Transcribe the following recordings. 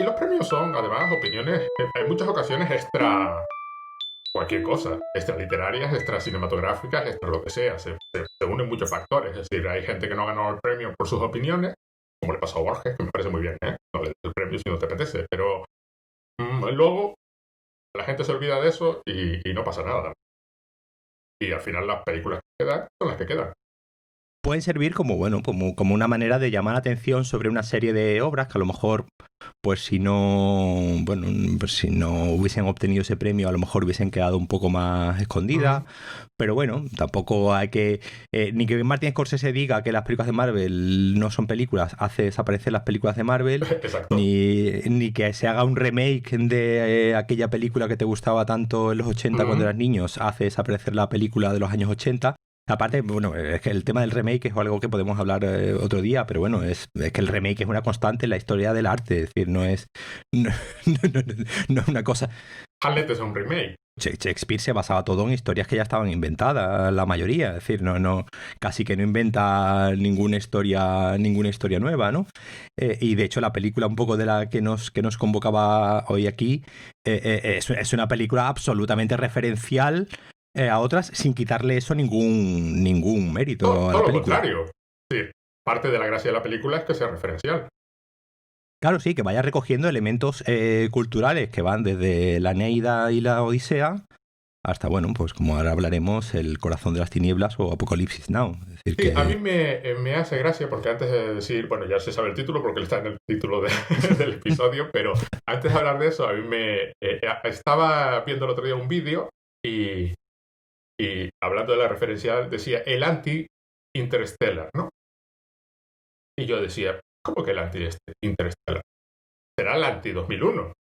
los premios son, además, opiniones, en muchas ocasiones extra cualquier cosa, extra literarias, extra cinematográficas, extra lo que sea. Se unen muchos factores. Es decir, hay gente que no ha ganado el premio por sus opiniones, como le pasó a Borges, que me parece muy bien, ¿eh? No le des el premio si no te apetece, pero luego la gente se olvida de eso y no pasa nada. Y al final las películas que quedan son las que quedan. Pueden servir como, bueno, como una manera de llamar la atención sobre una serie de obras que a lo mejor, pues si no, bueno, pues si no hubiesen obtenido ese premio, a lo mejor hubiesen quedado un poco más escondidas. Pero bueno, tampoco hay que... ni que Martin Scorsese diga que las películas de Marvel no son películas, hace desaparecer las películas de Marvel. Exacto. Ni que se haga un remake de aquella película que te gustaba tanto en los 80 cuando eras niños, hace desaparecer la película de los años 80. Aparte, bueno, es que el tema del remake es algo que podemos hablar otro día, pero bueno, es que el remake es una constante en la historia del arte, es decir, no es una cosa... Hamlet es un remake. Shakespeare se basaba todo en historias que ya estaban inventadas, la mayoría, es decir, casi que no inventa ninguna historia nueva, ¿no? Y de hecho la película un poco de la que nos convocaba hoy aquí es una película absolutamente referencial a otras sin quitarle eso ningún mérito a la película. Todo lo contrario. Sí, parte de la gracia de la película es que sea referencial. Claro, sí, que vaya recogiendo elementos culturales que van desde la Eneida y la Odisea hasta, bueno, pues como ahora hablaremos, El corazón de las tinieblas o Apocalipsis Now. Es decir, sí, a mí me hace gracia porque antes de decir, bueno, ya se sabe el título porque está en el título del episodio, pero antes de hablar de eso, a mí estaba viendo el otro día un vídeo y hablando de la referencial decía el anti-Interstellar, ¿no? Y yo decía, ¿cómo que el anti-Interstellar? Será el anti-2001.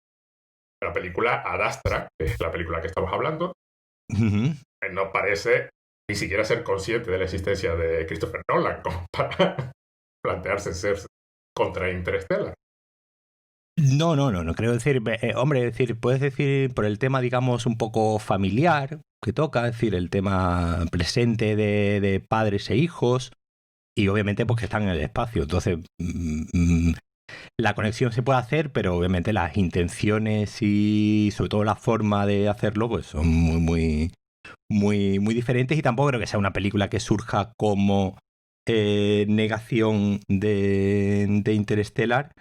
La película Ad Astra, que es la película que estamos hablando, no parece ni siquiera ser consciente de la existencia de Christopher Nolan como para plantearse ser contra Interstellar. No creo decir, hombre, decir, puedes decir por el tema, digamos, un poco familiar que toca, es decir, el tema presente de padres e hijos, y obviamente pues que están en el espacio, entonces la conexión se puede hacer, pero obviamente las intenciones y sobre todo la forma de hacerlo pues son muy diferentes, y tampoco creo que sea una película que surja como negación de Interstellar,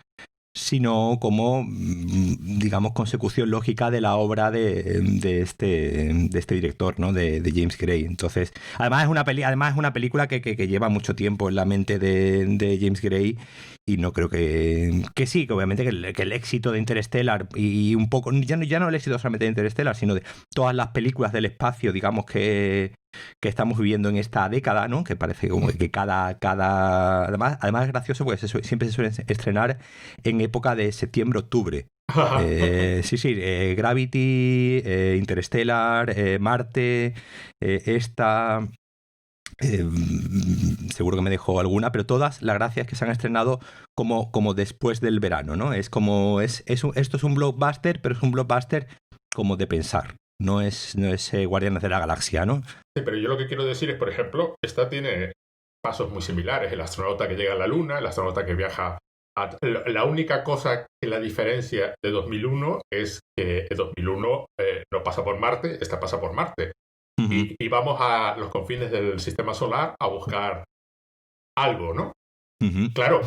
sino como, digamos, consecución lógica de la obra de este director, ¿no? De James Gray. Entonces, además es una película que lleva mucho tiempo en la mente de James Gray, y no creo que sí, que obviamente que el éxito de Interstellar y un poco, ya no el éxito solamente de Interstellar, sino de todas las películas del espacio, digamos, que estamos viviendo en esta década, ¿no? Que parece como que cada además es gracioso porque siempre se suele estrenar en época de septiembre-octubre. Sí, Gravity, Interstellar, Marte, esta... seguro que me dejó alguna, pero todas, la gracia es que se han estrenado como después del verano, ¿no? Es como esto es un blockbuster, pero es un blockbuster como de pensar. No es Guardianes de la Galaxia, ¿no? Sí, pero yo lo que quiero decir es, por ejemplo, esta tiene pasos muy similares. El astronauta que llega a la Luna, el astronauta que viaja la única cosa que la diferencia de 2001 es que 2001 no pasa por Marte, esta pasa por Marte. Y vamos a los confines del sistema solar a buscar algo, ¿no? Claro,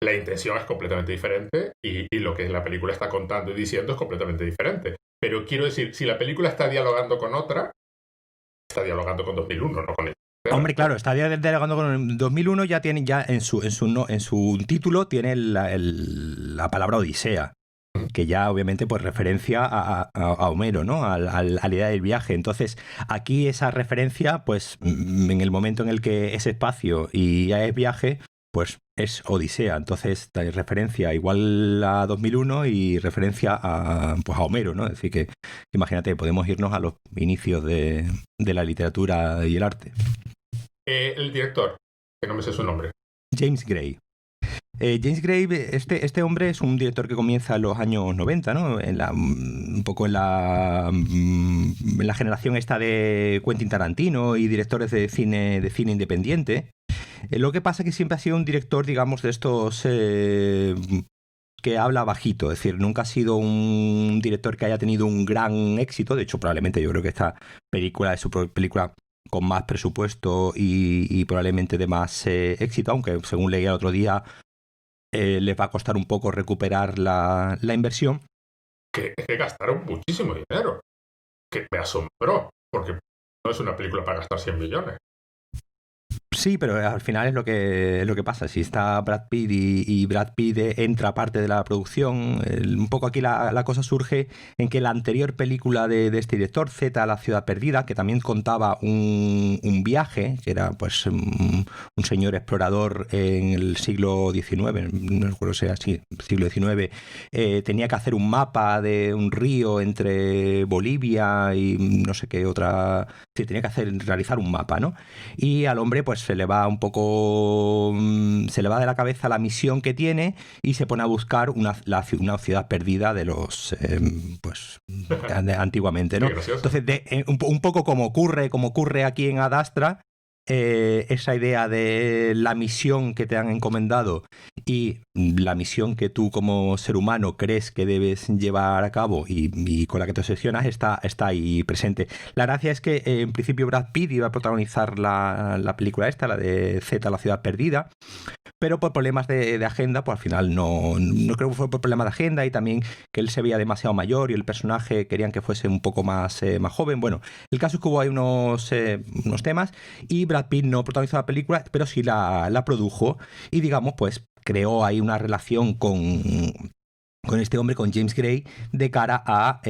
la intención es completamente diferente y lo que la película está contando y diciendo es completamente diferente. Pero quiero decir, si la película está dialogando con otra, está dialogando con 2001, no con el... Hombre, claro, está dialogando con 2001, ya tiene en su título tiene la palabra Odisea, que ya obviamente pues referencia a Homero, ¿no? A la idea del viaje. Entonces, aquí esa referencia, pues en el momento en el que es espacio y ya es viaje, pues es Odisea. Entonces, referencia igual a 2001 y referencia a Homero, ¿no? Es decir, que imagínate, podemos irnos a los inicios de la literatura y el arte. El director, que no me sé su nombre. James Gray. James Gray, este hombre es un director que comienza en los años 90, ¿no? Un poco en la generación esta de Quentin Tarantino y directores de cine independiente. Lo que pasa es que siempre ha sido un director, digamos, de estos que habla bajito, es decir, nunca ha sido un director que haya tenido un gran éxito. De hecho, probablemente yo creo que esta película es su película con más presupuesto y probablemente de más éxito, aunque según leía el otro día les va a costar un poco recuperar la inversión. Que gastaron muchísimo dinero, que me asombró, porque no es una película para gastar 100 millones. Sí, pero al final es lo que pasa. Si está Brad Pitt y Brad Pitt entra parte de la producción, un poco aquí la cosa surge en que la anterior película de este director, Z, La ciudad perdida, que también contaba un viaje, que era pues un señor explorador en el siglo XIX, no recuerdo si era así, siglo XIX, tenía que hacer un mapa de un río entre Bolivia y no sé qué otra... Sí, tenía que realizar un mapa, ¿no? Y al hombre pues se le va un poco, se le va de la cabeza la misión que tiene y se pone a buscar una ciudad perdida de los pues antiguamente, ¿no? Entonces un poco como ocurre aquí en Ad Astra, esa idea de la misión que te han encomendado y la misión que tú como ser humano crees que debes llevar a cabo y con la que te obsesionas está ahí presente. La gracia es que en principio Brad Pitt iba a protagonizar la película esta, la de Z, La ciudad perdida, pero por problemas de agenda, pues al final no creo que fue por problemas de agenda y también que él se veía demasiado mayor y el personaje querían que fuese un poco más joven. Bueno, el caso es que hubo ahí unos temas y Brad Pitt no protagonizó la película, pero sí la produjo y digamos, pues creó ahí una relación con este hombre, con James Gray, de cara a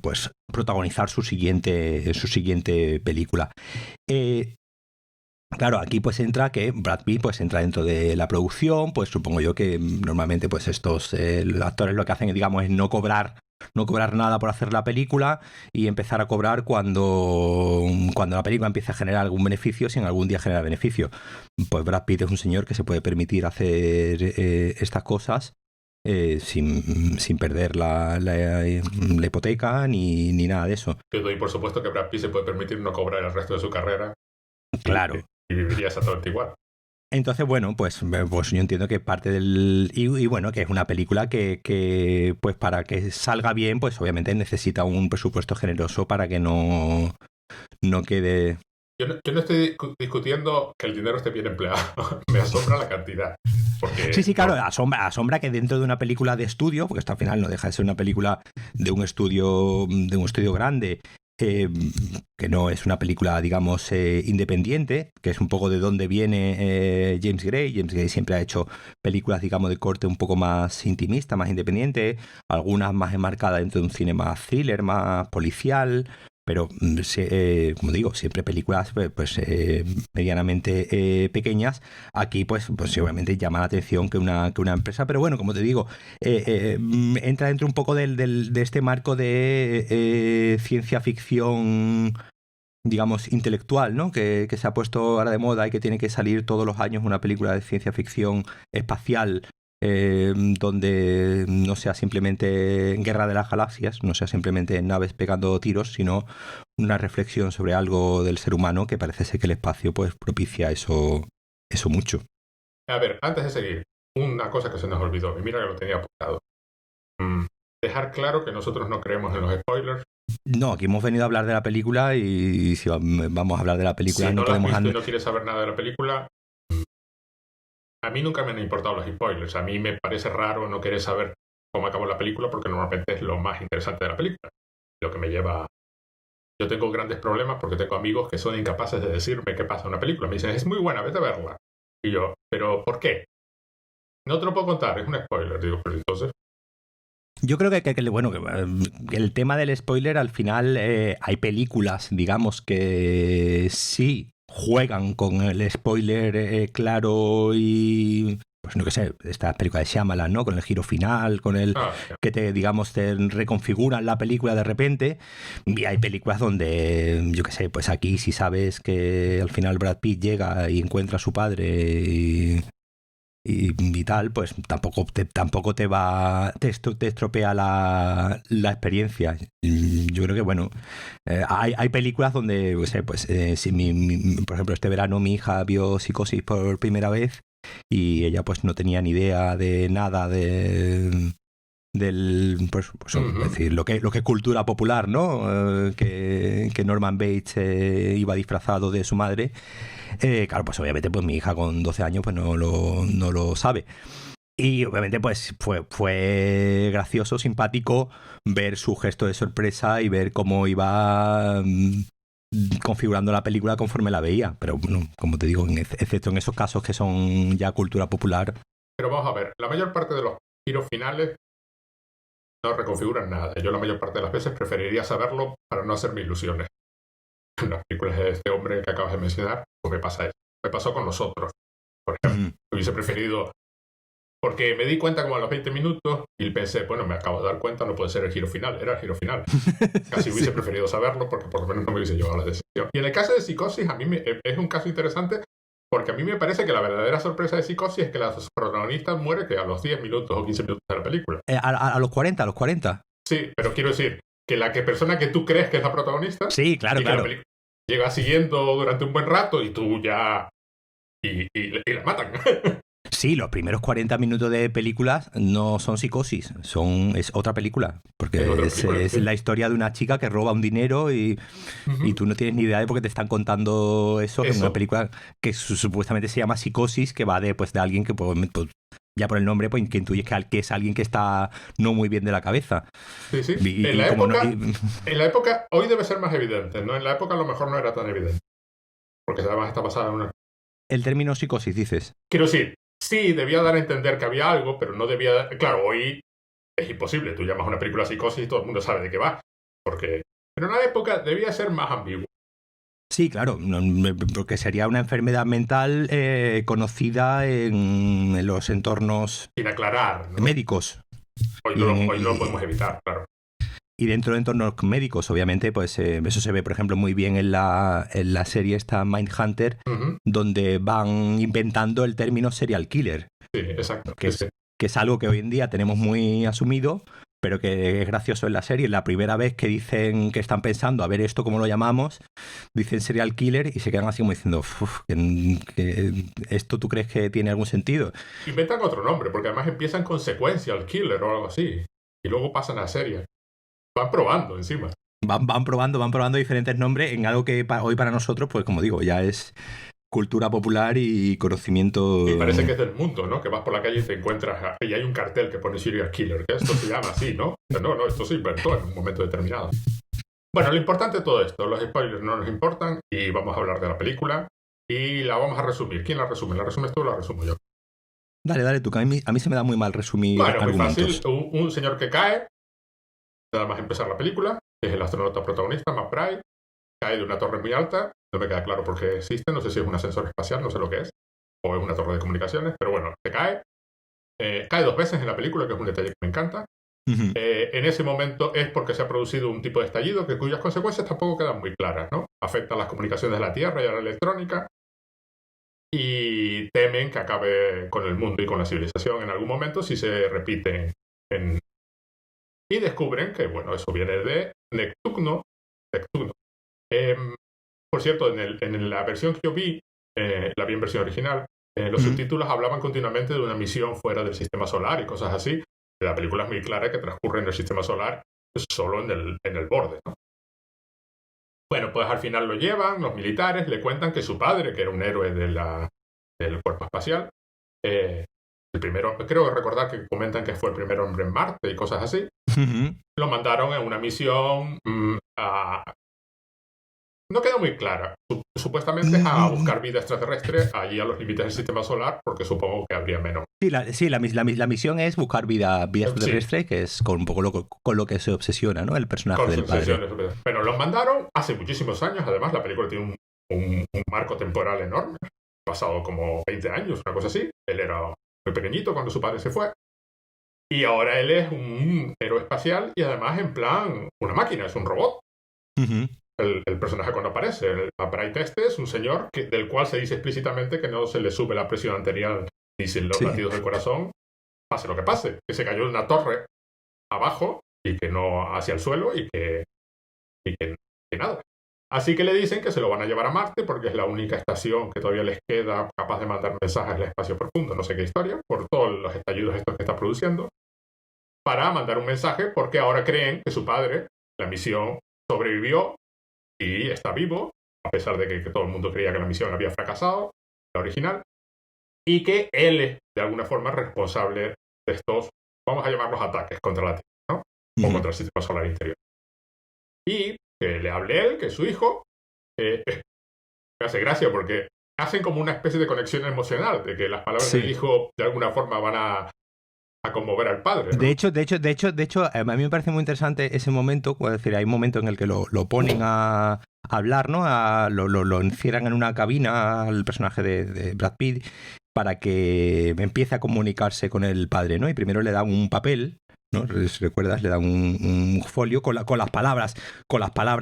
pues protagonizar su siguiente película. Claro, aquí pues entra que Brad Pitt pues entra dentro de la producción, pues supongo yo que normalmente pues estos los actores lo que hacen, digamos, es no cobrar nada por hacer la película y empezar a cobrar cuando la película empiece a generar algún beneficio, si en algún día genera beneficio. Pues Brad Pitt es un señor que se puede permitir hacer estas cosas sin perder la hipoteca ni nada de eso. Yo doy por supuesto que Brad Pitt se puede permitir no cobrar el resto de su carrera. Claro. Y viviría exactamente igual. Entonces, bueno, pues yo entiendo que parte del... Y bueno, que es una película que pues para que salga bien, pues obviamente necesita un presupuesto generoso para que no quede... Yo no estoy discutiendo que el dinero esté bien empleado. Me asombra la cantidad. Porque, sí, claro, asombra que dentro de una película de estudio, porque esto al final no deja de ser una película de un estudio grande, que no es una película, digamos, independiente, que es un poco de dónde viene James Gray. James Gray siempre ha hecho películas, digamos, de corte un poco más intimista, más independiente, algunas más enmarcadas dentro de un cine más thriller, más policial, pero como digo, siempre películas pues medianamente pequeñas. Aquí pues obviamente llama la atención que una empresa, pero bueno, como te digo, entra dentro un poco de este marco de ciencia ficción, digamos, intelectual, ¿no? Que se ha puesto ahora de moda y que tiene que salir todos los años una película de ciencia ficción espacial, donde no sea simplemente Guerra de las Galaxias, no sea simplemente naves pegando tiros, sino una reflexión sobre algo del ser humano, que parece ser que el espacio pues propicia eso mucho. A ver, antes de seguir, una cosa que se nos olvidó, y mira que lo tenía apuntado. Dejar claro que nosotros no creemos en los spoilers. No, aquí hemos venido a hablar de la película y si vamos a hablar de la película si no podemos... podemos... Si no quieres saber nada de la película... A mí nunca me han importado los spoilers. A mí me parece raro no querer saber cómo acabó la película porque normalmente es lo más interesante de la película. Lo que me lleva... Yo tengo grandes problemas porque tengo amigos que son incapaces de decirme qué pasa en una película. Me dicen, es muy buena, vete a verla. Y yo, ¿pero por qué? No te lo puedo contar, es un spoiler. Digo, pero entonces... Yo creo que el tema del spoiler, al final hay películas, digamos, que sí juegan con el spoiler claro y... Pues no que sé, esta película de Shyamalan, ¿no? Con el giro final, con el que te reconfiguran la película de repente. Y hay películas donde, yo qué sé, pues aquí si sabes que al final Brad Pitt llega y encuentra a su padre y tal, pues tampoco te estropea la experiencia. Yo creo que bueno, hay películas donde, no sé, pues si por ejemplo este verano mi hija vio Psicosis por primera vez y ella pues no tenía ni idea de nada pues, es decir, lo que es cultura popular, ¿no? Que Norman Bates iba disfrazado de su madre. Claro, pues obviamente pues mi hija con 12 años pues no lo sabe. Y obviamente pues fue gracioso, simpático ver su gesto de sorpresa y ver cómo iba configurando la película conforme la veía. Pero bueno, como te digo, excepto en esos casos que son ya cultura popular. Pero vamos a ver, la mayor parte de los giros finales no reconfiguran nada. Yo la mayor parte de las veces preferiría saberlo para no hacerme ilusiones. En las películas de este hombre que acabas de mencionar, pues me pasa eso. Me pasó con los otros, por ejemplo. Hubiese preferido... Porque me di cuenta como a los 20 minutos y pensé, bueno, me acabo de dar cuenta, no puede ser el giro final, era el giro final. Casi hubiese preferido saberlo porque por lo menos no me hubiese llevado a la decisión. Y en el caso de Psicosis, a mí es un caso interesante porque a mí me parece que la verdadera sorpresa de Psicosis es que la protagonista muere que a los 10 minutos o 15 minutos de la película. A los 40, a los 40. Sí, pero quiero decir que la persona que tú crees que es la protagonista... Sí, claro, y claro. La película llega siguiendo durante un buen rato y tú ya... Y la matan. Sí, los primeros 40 minutos de películas no son Psicosis, es otra película. Porque es la historia de una chica que roba un dinero y tú no tienes ni idea de por qué te están contando eso. Es una película que supuestamente se llama Psicosis, que va de alguien que, pues, ya por el nombre, pues que intuyes que es alguien que está no muy bien de la cabeza. Sí, sí. En la época, hoy debe ser más evidente, ¿no? En la época a lo mejor no era tan evidente. Porque además está basada en una... El término psicosis, dices. Quiero decir, sí, debía dar a entender que había algo, pero no debía... Claro, hoy es imposible. Tú llamas a una película Psicosis y todo el mundo sabe de qué va. Pero en la época debía ser más ambiguo. Sí, claro, porque sería una enfermedad mental conocida en los entornos sin aclarar, ¿no? Médicos. Hoy no lo podemos evitar, claro. Y dentro de entornos médicos, obviamente, pues eso se ve, por ejemplo, muy bien en la serie esta Mindhunter, donde van inventando el término serial killer. Sí, exacto. Que es algo que hoy en día tenemos muy asumido, pero que es gracioso en la serie. La primera vez que dicen que están pensando a ver esto cómo lo llamamos, dicen serial killer y se quedan así como diciendo, que ¿esto tú crees que tiene algún sentido? Inventan otro nombre, porque además empiezan con sequential killer o algo así, y luego pasan a serie. Van probando encima. Van probando diferentes nombres en algo que hoy para nosotros, pues como digo, ya es cultura popular y conocimiento... Y parece que es del mundo, ¿no? Que vas por la calle y te encuentras... Y hay un cartel que pone serial killer, que esto se llama así, ¿no? Pero no, esto se inventó en un momento determinado. Bueno, lo importante de todo esto, los spoilers no nos importan y vamos a hablar de la película y la vamos a resumir. ¿Quién la resume? ¿La resumes tú o la resumo yo? Dale tú, que a mí se me da muy mal resumir argumentos. Bueno, muy fácil. Un señor que cae, nada más empezar la película, que es el astronauta protagonista, Matt Bryce, cae de una torre muy alta, no me queda claro por qué existe, no sé si es un ascensor espacial, no sé lo que es, o es una torre de comunicaciones, pero bueno, se cae. Cae 2 veces en la película, que es un detalle que me encanta. En ese momento es porque se ha producido un tipo de estallido cuyas consecuencias tampoco quedan muy claras, ¿no? Afectan las comunicaciones de la Tierra y a la electrónica y temen que acabe con el mundo y con la civilización en algún momento si se repiten y descubren que, bueno, eso viene de Neptuno. Por cierto, en la versión que yo vi, la vi en versión original, los subtítulos hablaban continuamente de una misión fuera del sistema solar y cosas así. La película es muy clara que transcurre en el sistema solar, solo en el borde, ¿no? Bueno, pues al final lo llevan, los militares le cuentan que su padre, que era un héroe del cuerpo espacial, el primero, creo recordar que comentan que fue el primer hombre en Marte y cosas así, lo mandaron en una misión no queda muy clara. Supuestamente es a buscar vida extraterrestre allí a los límites del sistema solar, porque supongo que habría menos. Sí, la misión es buscar vida extraterrestre, sí, que es con un poco con lo que se obsesiona, ¿no? El personaje del padre. Bueno, los mandaron hace muchísimos años, además la película tiene un marco temporal enorme, pasado como 20 años, una cosa así. Él era muy pequeñito cuando su padre se fue. Y ahora él es un héroe espacial y además en plan una máquina, es un robot. El personaje cuando aparece, el Bright este, es un señor del cual se dice explícitamente que no se le sube la presión arterial ni sin los latidos del corazón, pase lo que pase, que se cayó de una torre abajo y que no hacia el suelo y que nada. Así que le dicen que se lo van a llevar a Marte porque es la única estación que todavía les queda capaz de mandar mensajes al espacio profundo, no sé qué historia, por todos los estallidos estos que está produciendo, para mandar un mensaje porque ahora creen que su padre, la misión, sobrevivió y está vivo, a pesar de que todo el mundo creía que la misión había fracasado, la original, y que él es de alguna forma responsable de estos, vamos a llamarlos ataques contra la Tierra, ¿no? O contra el sistema solar interior. Y que le hable él, que es su hijo, me hace gracia porque hacen como una especie de conexión emocional, de que las palabras del hijo de alguna forma van a conmover al padre, ¿no? De hecho, a mí me parece muy interesante ese momento, es decir, hay un momento en el que lo ponen a hablar, ¿no? Lo encierran en una cabina al personaje de Brad Pitt para que empiece a comunicarse con el padre, ¿no? Y primero le dan un papel, ¿no? Si recuerdas, le dan un folio con las palabras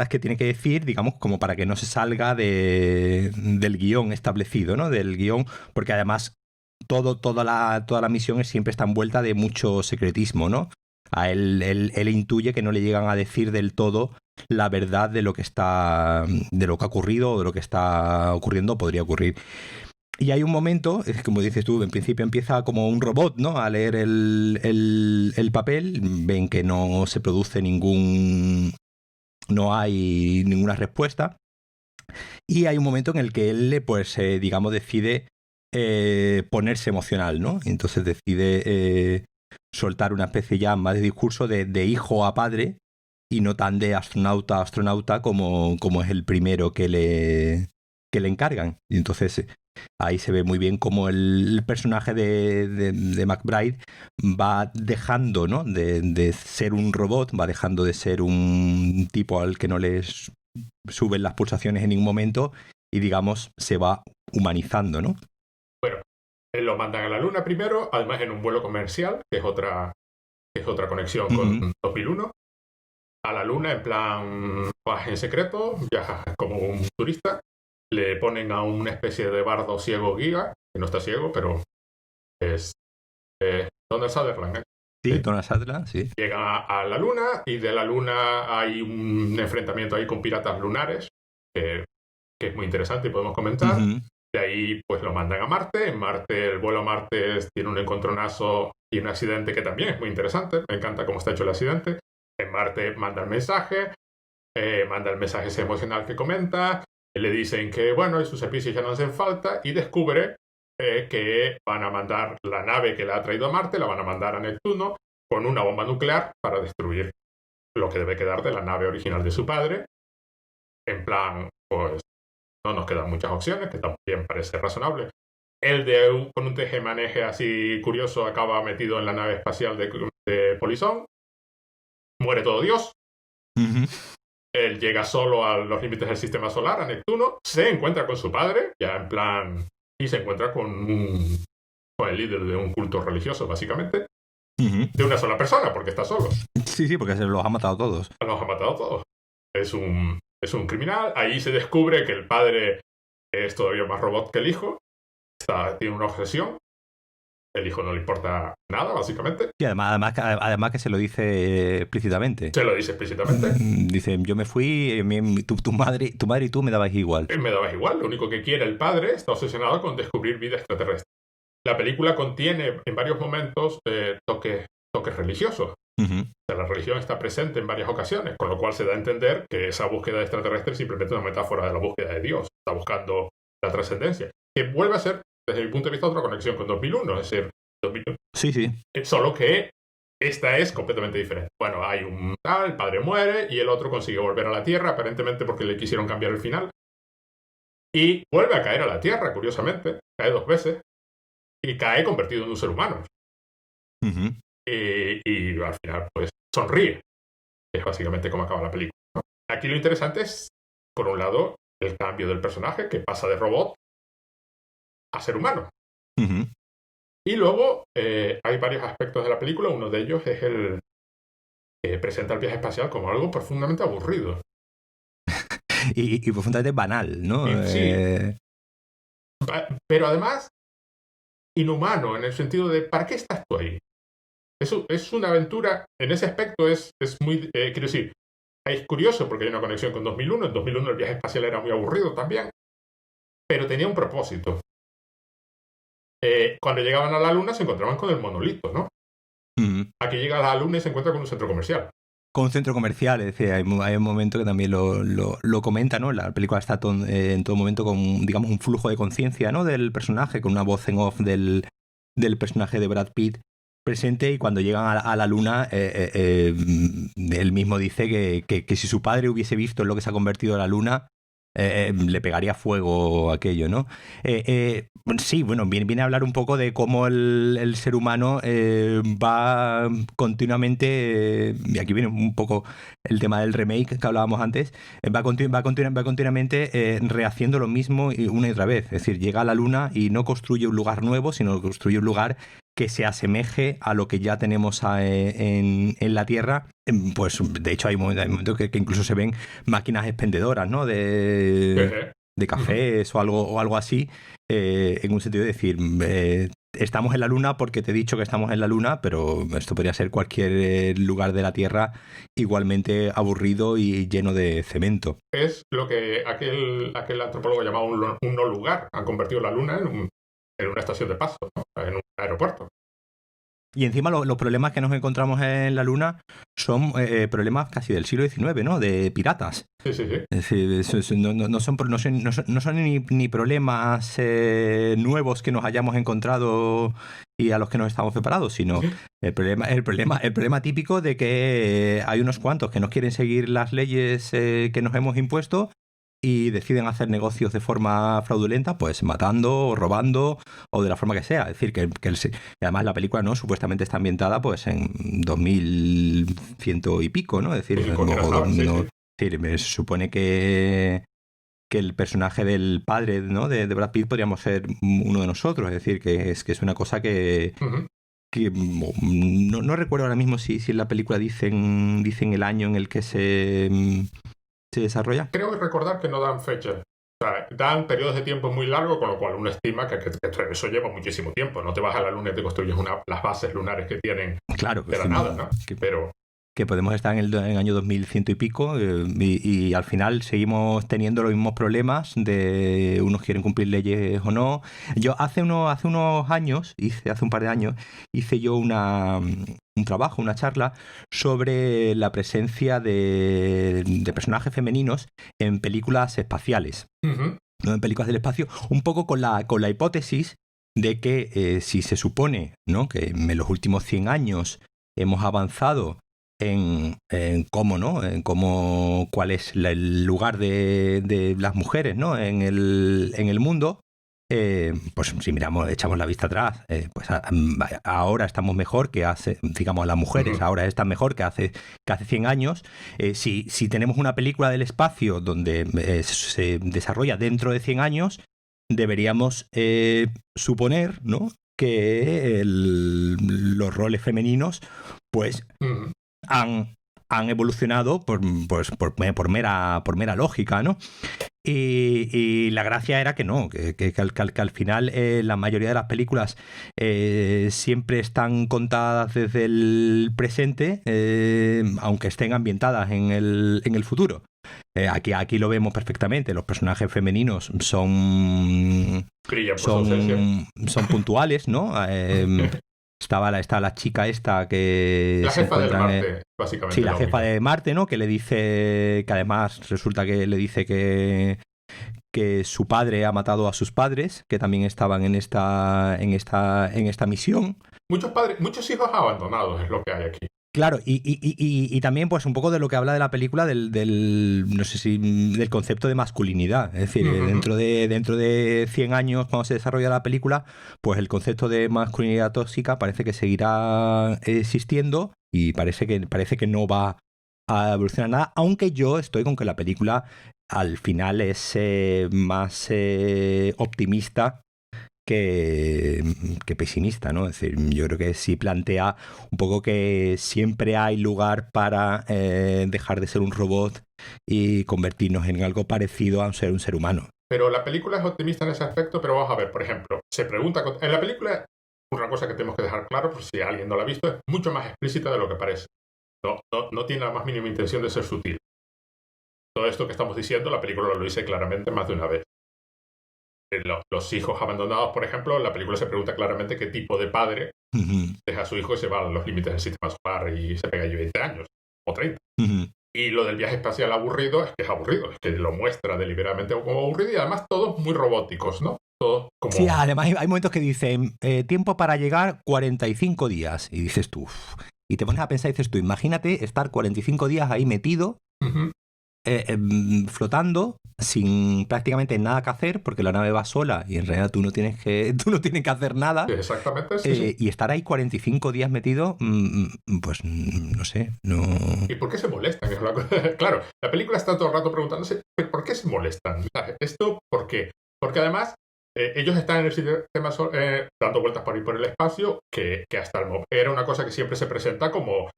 que tiene que decir, digamos, como para que no se salga del guión establecido, ¿no? Del guión, porque además toda la misión siempre está envuelta de mucho secretismo, ¿no? A él intuye que no le llegan a decir del todo la verdad de lo que ha ocurrido o de lo que está ocurriendo o podría ocurrir. Y hay un momento, como dices tú, en principio empieza como un robot, ¿no? A leer el papel, ven que no se produce no hay ninguna respuesta. Y hay un momento en el que él, pues, digamos, decide ponerse emocional, ¿no? Entonces decide soltar una especie ya más de discurso de hijo a padre y no tan de astronauta a astronauta como es el primero que le encargan. Y entonces ahí se ve muy bien cómo el personaje de McBride va dejando, ¿no? de ser un robot, va dejando de ser un tipo al que no les suben las pulsaciones en ningún momento y, digamos, se va humanizando, ¿no? Bueno, lo mandan a la Luna primero, además en un vuelo comercial, que es otra conexión con 2001. A la Luna en plan en secreto, viaja como un turista. Le ponen a una especie de bardo ciego guía, que no está ciego, pero es Donald Sutherland. Sí, Donald Sutherland, sí. Llega a la Luna y de la Luna hay un enfrentamiento ahí con piratas lunares, que es muy interesante y podemos comentar. De ahí pues lo mandan a Marte. En Marte, el vuelo a Marte tiene un encontronazo y un accidente que también es muy interesante. Me encanta cómo está hecho el accidente. En Marte manda el mensaje ese emocional que comenta. Le dicen que, bueno, sus servicios ya no hacen falta y descubre que van a mandar la nave que la ha traído a Marte, la van a mandar a Neptuno con una bomba nuclear para destruir lo que debe quedar de la nave original de su padre. En plan, pues no nos quedan muchas opciones, que también parece razonable. Él con un tejemaneje así curioso acaba metido en la nave espacial de Polizón. Muere todo Dios. Él llega solo a los límites del sistema solar, a Neptuno, se encuentra con su padre, ya en plan, y se encuentra con el líder de un culto religioso, básicamente, de una sola persona, porque está solo. Sí, porque se los ha matado todos. Los ha matado todos. Es un criminal. Ahí se descubre que el padre es todavía más robot que el hijo. Tiene una obsesión. El hijo no le importa nada, básicamente. Y además que se lo dice explícitamente. Se lo dice explícitamente. Dice, yo me fui, tu madre y tú me dabais igual. Me dabas igual. Lo único que quiere el padre está obsesionado con descubrir vida extraterrestre. La película contiene en varios momentos toques religiosos. O sea, la religión está presente en varias ocasiones, con lo cual se da a entender que esa búsqueda de extraterrestre es simplemente una metáfora de la búsqueda de Dios. Está buscando la trascendencia. Que vuelve a ser, desde mi punto de vista, otra conexión con 2001. Es decir, 2001. Sí. Solo que esta es completamente diferente. Bueno, hay el padre muere y el otro consigue volver a la Tierra, aparentemente porque le quisieron cambiar el final. Y vuelve a caer a la Tierra, curiosamente. Cae 2 veces. Y cae convertido en un ser humano. Y al final, pues, sonríe. Es básicamente como acaba la película, ¿no? Aquí lo interesante es, por un lado, el cambio del personaje, que pasa de robot a ser humano. Y luego hay varios aspectos de la película. Uno de ellos es el que presenta el viaje espacial como algo profundamente aburrido. y profundamente banal, ¿no? Sí. Pero además, inhumano, en el sentido de ¿para qué estás tú ahí? Es una aventura, en ese aspecto es muy, quiero decir, Es curioso porque hay una conexión con 2001. En 2001 el viaje espacial era muy aburrido también, pero tenía un propósito. Cuando llegaban a la Luna se encontraban con el monolito, ¿no? Aquí llega a la Luna y se encuentra con un centro comercial. Con un centro comercial, es decir, hay un momento que también lo comenta, ¿no? La película está en todo momento con, digamos, un flujo de conciencia, ¿no? Del personaje, con una voz en off del personaje de Brad Pitt presente, y cuando llegan a la Luna, él mismo dice que si su padre hubiese visto en lo que se ha convertido la Luna, le pegaría fuego aquello, ¿no? Sí, bueno, viene a hablar un poco de cómo el ser humano va continuamente, y aquí viene un poco el tema del remake que hablábamos antes, va continuamente rehaciendo lo mismo una y otra vez. Es decir, llega a la Luna y no construye un lugar nuevo, sino construye un lugar que se asemeje a lo que ya tenemos en la Tierra. Pues de hecho hay momentos que incluso se ven máquinas expendedoras, ¿no? De cafés o algo así, en un sentido de decir, estamos en la Luna porque te he dicho que estamos en la Luna, pero esto podría ser cualquier lugar de la Tierra igualmente aburrido y lleno de cemento. Es lo que aquel antropólogo llamaba un no lugar. Han convertido la Luna en una estación de paso, ¿no? En un aeropuerto. Y encima los problemas que nos encontramos en la Luna son problemas casi del siglo XIX, ¿no? De piratas. Sí. Es decir, no son ni problemas nuevos que nos hayamos encontrado y a los que nos estamos preparados, sino el problema típico de que hay unos cuantos que no quieren seguir las leyes que nos hemos impuesto y deciden hacer negocios de forma fraudulenta, pues matando o robando o de la forma que sea. Es decir, y además la película, ¿no? Supuestamente está ambientada pues en 2100 y pico, ¿no? Es decir, se supone que el personaje del padre, ¿no? de Brad Pitt podríamos ser uno de nosotros. Es decir, que es una cosa que... que no recuerdo ahora mismo si en la película dicen el año en el que se desarrolla. Creo recordar que no dan fecha. O sea, dan periodos de tiempo muy largos, con lo cual uno estima que eso lleva muchísimo tiempo. No te vas a la Luna y te construyes las bases lunares que tienen de la nada, ¿no? Pero... que podemos estar en el año 2100 y pico y al final seguimos teniendo los mismos problemas de unos quieren cumplir leyes o no. Yo hace unos años, hace un par de años, hice yo un trabajo, una charla sobre la presencia de personajes femeninos en películas espaciales, ¿no? En películas del espacio, un poco con la hipótesis de que si se supone, ¿no? que en los últimos 100 años hemos avanzado en cómo, ¿no? En cómo, cuál es el lugar de las mujeres, ¿no? en el mundo. Pues si echamos la vista atrás, pues ahora estamos mejor que hace, digamos, las mujeres ahora están mejor que hace 100 años. Si tenemos una película del espacio donde se desarrolla dentro de 100 años, deberíamos suponer, ¿no? que los roles femeninos pues han evolucionado por mera lógica, ¿no? Y la gracia era que no, que al final la mayoría de las películas siempre están contadas desde el presente, aunque estén ambientadas en el futuro. Aquí lo vemos perfectamente. Los personajes femeninos son puntuales, ¿no? Está la chica esta que la se jefa encuentra de Marte, básicamente. Sí, la jefa de Marte, ¿no? Que le dice que además resulta que le dice que su padre ha matado a sus padres, que también estaban en esta misión. Muchos hijos abandonados es lo que hay aquí. Claro, y también pues un poco de lo que habla de la película no sé si del concepto de masculinidad. Es decir, dentro de 100 años, cuando se desarrolla la película, pues el concepto de masculinidad tóxica parece que seguirá existiendo y parece que no va a evolucionar nada, aunque yo estoy con que la película al final es más optimista que pesimista, ¿no? Es decir, yo creo que sí plantea un poco que siempre hay lugar para dejar de ser un robot y convertirnos en algo parecido a ser un ser humano. Pero la película es optimista en ese aspecto, pero vamos a ver, por ejemplo, se pregunta... En la película, una cosa que tenemos que dejar claro, por si alguien no la ha visto, es mucho más explícita de lo que parece. No tiene la más mínima intención de ser sutil. todo esto que estamos diciendo, la película lo dice claramente más de una vez. Los hijos abandonados, por ejemplo, en la película se pregunta claramente qué tipo de padre deja a su hijo y se va a los límites del sistema solar y se pega allí 20 años o 30. Y lo del viaje espacial aburrido es que es aburrido, es que lo muestra deliberadamente como aburrido y además todos muy robóticos, ¿no? Todos como... Sí, además hay momentos que dicen tiempo para llegar 45 días y dices tú, y te pones a pensar y dices tú, imagínate estar 45 días ahí metido, flotando sin prácticamente nada que hacer porque la nave va sola y en realidad tú no tienes que hacer nada. Exactamente, sí. Y estar ahí 45 días metido, pues no sé, no... ¿Y por qué se molestan? Claro, la película está todo el rato preguntándose ¿por qué se molestan? ¿Esto por qué? Porque además ellos están en el sistema dando vueltas por ahí por el espacio que hasta el momento era una cosa que siempre se presenta como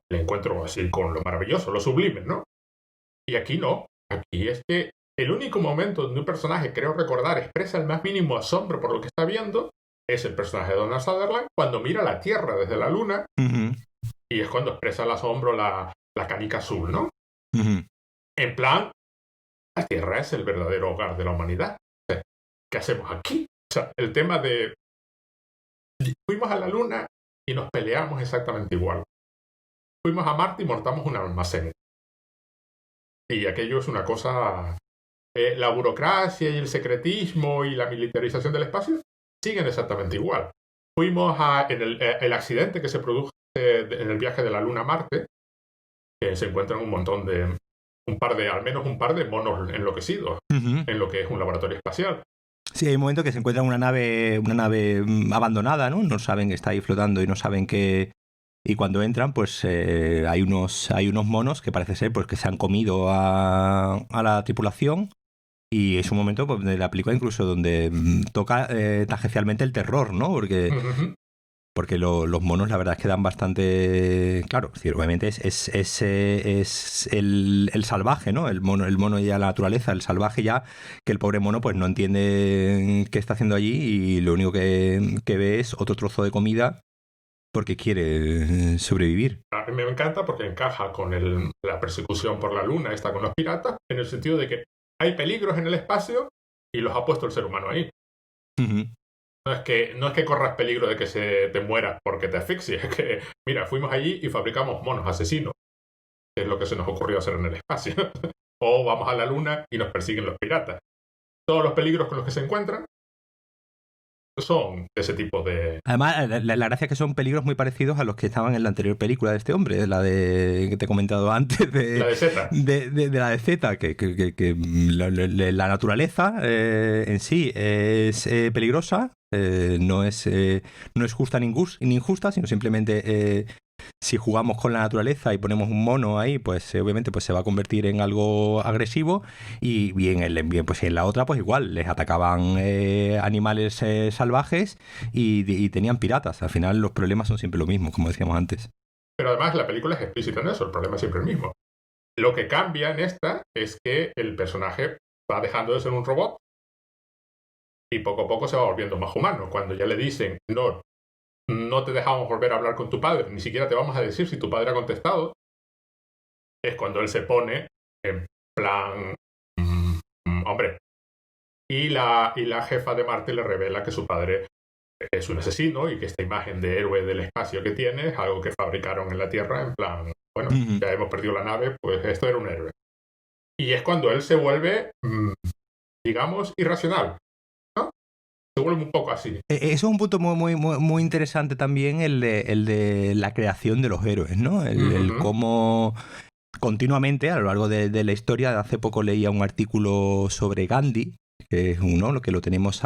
el encuentro así con lo maravilloso, lo sublime, ¿no? Y aquí no. Aquí es que el único momento donde un personaje, creo recordar, expresa el más mínimo asombro por lo que está viendo es el personaje de Donald Sutherland cuando mira la Tierra desde la Luna y es cuando expresa el asombro la canica azul, ¿no? En plan, la Tierra es el verdadero hogar de la humanidad. ¿Qué hacemos aquí? O sea, el tema de... Fuimos a la Luna y nos peleamos exactamente igual. Fuimos a Marte y montamos un almacén. Y aquello es una cosa... la burocracia y el secretismo y la militarización del espacio siguen exactamente igual. Fuimos en el accidente que se produjo en el viaje de la Luna a Marte, que se encuentran un montón de... al menos un par de monos enloquecidos en lo que es un laboratorio espacial. Sí, hay un momento que se encuentran una nave abandonada, ¿no? No saben que está ahí flotando y no saben que... Y cuando entran, pues hay unos monos que parece ser pues que se han comido a la tripulación. Y es un momento pues, de la película incluso donde toca tangencialmente el terror, ¿no? Porque los monos la verdad es que dan bastante... Claro, es decir, obviamente es el salvaje, ¿no? El mono ya la naturaleza, el salvaje ya, que el pobre mono pues no entiende qué está haciendo allí y lo único que ve es otro trozo de comida porque quiere sobrevivir. A mí me encanta porque encaja con la persecución por la Luna, esta con los piratas, en el sentido de que hay peligros en el espacio y los ha puesto el ser humano ahí. No es que corras peligro de que se te mueras porque te asfixies, es que, mira, fuimos allí y fabricamos monos asesinos, que es lo que se nos ocurrió hacer en el espacio. O vamos a la Luna y nos persiguen los piratas. Todos los peligros con los que se encuentran son ese tipo de... Además, la gracia es que son peligros muy parecidos a los que estaban en la anterior película de este hombre, la de que te he comentado antes, la de Z. De la de Z, que la naturaleza en sí es peligrosa, no es justa ni injusta, sino simplemente si jugamos con la naturaleza y ponemos un mono ahí, pues obviamente pues se va a convertir en algo agresivo y pues en la otra pues igual, les atacaban animales salvajes y tenían piratas. Al final los problemas son siempre lo mismo, como decíamos antes. Pero además la película es explícita en eso, el problema es siempre el mismo. Lo que cambia en esta es que el personaje va dejando de ser un robot y poco a poco se va volviendo más humano. Cuando ya le dicen, no te dejamos volver a hablar con tu padre, ni siquiera te vamos a decir si tu padre ha contestado, es cuando él se pone en plan, hombre. Y la jefa de Marte le revela que su padre es un asesino y que esta imagen de héroe del espacio que tiene es algo que fabricaron en la Tierra, en plan, bueno, ya hemos perdido la nave, pues esto era un héroe. Y es cuando él se vuelve, digamos, irracional. Se vuelve un poco así. Eso es un punto muy interesante también, el de la creación de los héroes, ¿no? El cómo continuamente, a lo largo de la historia, hace poco leía un artículo sobre Gandhi, que es uno, lo que lo tenemos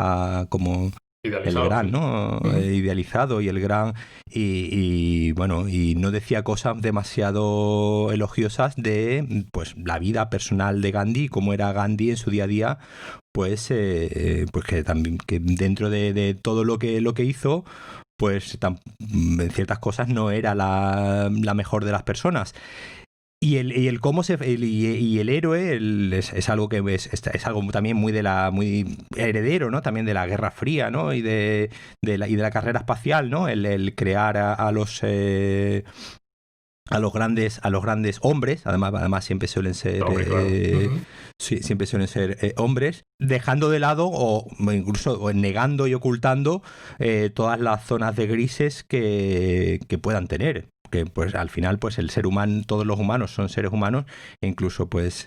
como idealizado, el gran, ¿no? Idealizado y el gran, y bueno, y no decía cosas demasiado elogiosas de pues la vida personal de Gandhi, cómo era Gandhi en su día a día, pues que también que dentro de todo lo que hizo, pues en ciertas cosas no era la mejor de las personas. Y el cómo y el héroe es algo que es algo también muy heredero, ¿no? También de la Guerra Fría, ¿no? Y de la carrera espacial, ¿no? El crear a los a los grandes hombres, además siempre suelen ser Claro. sí, siempre suelen ser hombres, dejando de lado o incluso negando y ocultando todas las zonas de grises que puedan tener. Que pues al final pues el ser humano, todos los humanos son seres humanos, e incluso pues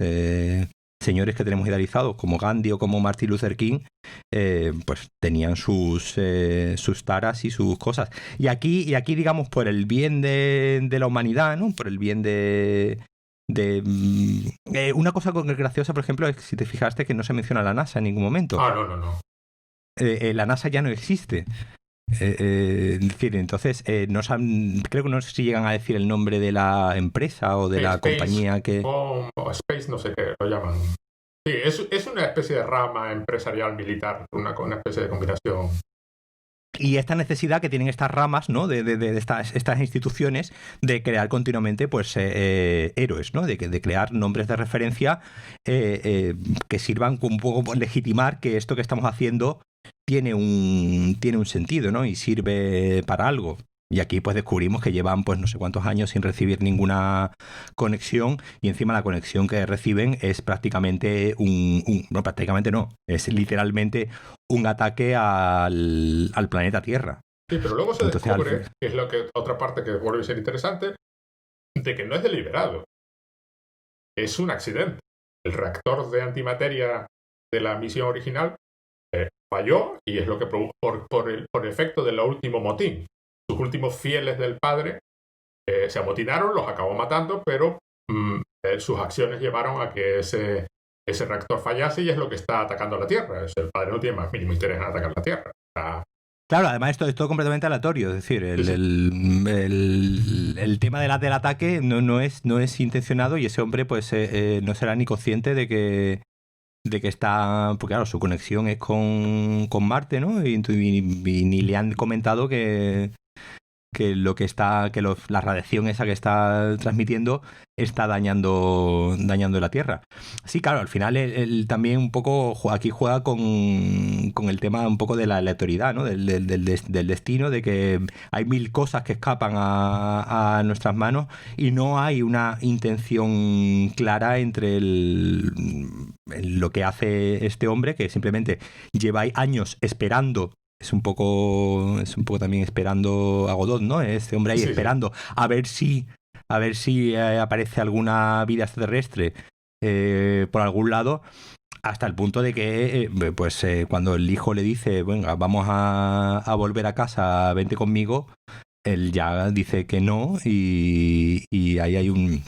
señores que tenemos idealizados como Gandhi o como Martin Luther King, pues tenían sus taras y sus cosas. Y aquí, digamos, por el bien de la humanidad, ¿no? Por el bien una cosa graciosa, por ejemplo, es que si te fijaste que no se menciona la NASA en ningún momento. No. La NASA ya no existe. Es decir, entonces creo que no sé si llegan a decir el nombre de la empresa o de la compañía que... O Space, no sé qué lo llaman. Sí, es una especie de rama empresarial militar, una especie de combinación. Y esta necesidad que tienen estas ramas, ¿no? de estas instituciones de crear continuamente pues héroes, ¿no? De crear nombres de referencia que sirvan un poco por legitimar que esto que estamos haciendo tiene un sentido, ¿no? Y sirve para algo. Y aquí pues descubrimos que llevan pues no sé cuántos años sin recibir ninguna conexión, y encima la conexión que reciben es prácticamente no, prácticamente no, es literalmente un ataque al planeta Tierra. Sí, pero luego se descubre, que es otra parte que vuelve a ser interesante, de que no es deliberado. Es un accidente. El reactor de antimateria de la misión original falló, y es lo que produjo por efecto del último motín. Sus últimos fieles del padre se amotinaron, los acabó matando, pero sus acciones llevaron a que ese reactor fallase, y es lo que está atacando a la Tierra. El padre no tiene más mínimo interés en atacar la Tierra. Claro, además esto es todo completamente aleatorio, es decir, el tema del ataque no es intencionado, y ese hombre pues no será ni consciente de que está, porque claro, su conexión es con Marte, ¿no? Y ni le han comentado que la radiación esa que está transmitiendo está dañando la Tierra. Sí, claro, al final él también un poco aquí juega con el tema un poco de la aleatoriedad, ¿no? Del destino, de que hay mil cosas que escapan a nuestras manos y no hay una intención clara entre lo que hace este hombre, que simplemente lleva años esperando. Es un poco también esperando a Godot, ¿no? Este hombre ahí esperando a ver si aparece alguna vida extraterrestre por algún lado, hasta el punto de que cuando el hijo le dice, venga, vamos a volver a casa, vente conmigo, él ya dice que no, y ahí hay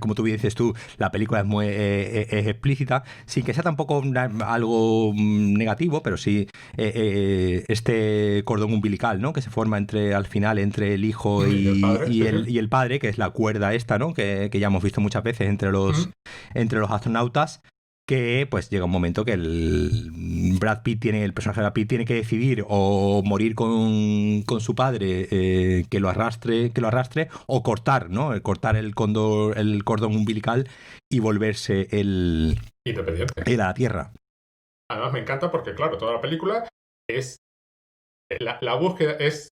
como tú bien dices tú, la película es muy explícita, sin que sea tampoco algo negativo, pero sí este cordón umbilical, ¿no? Que se forma al final entre el hijo y el padre, que es la cuerda esta, ¿no? Que ya hemos visto muchas veces entre los astronautas, que pues llega un momento que el personaje de Brad Pitt tiene que decidir o morir con su padre que lo arrastre, o cortar, ¿no? Cortar el cordón umbilical y volverse independiente a la Tierra. Además me encanta porque, claro, toda la película es la búsqueda es,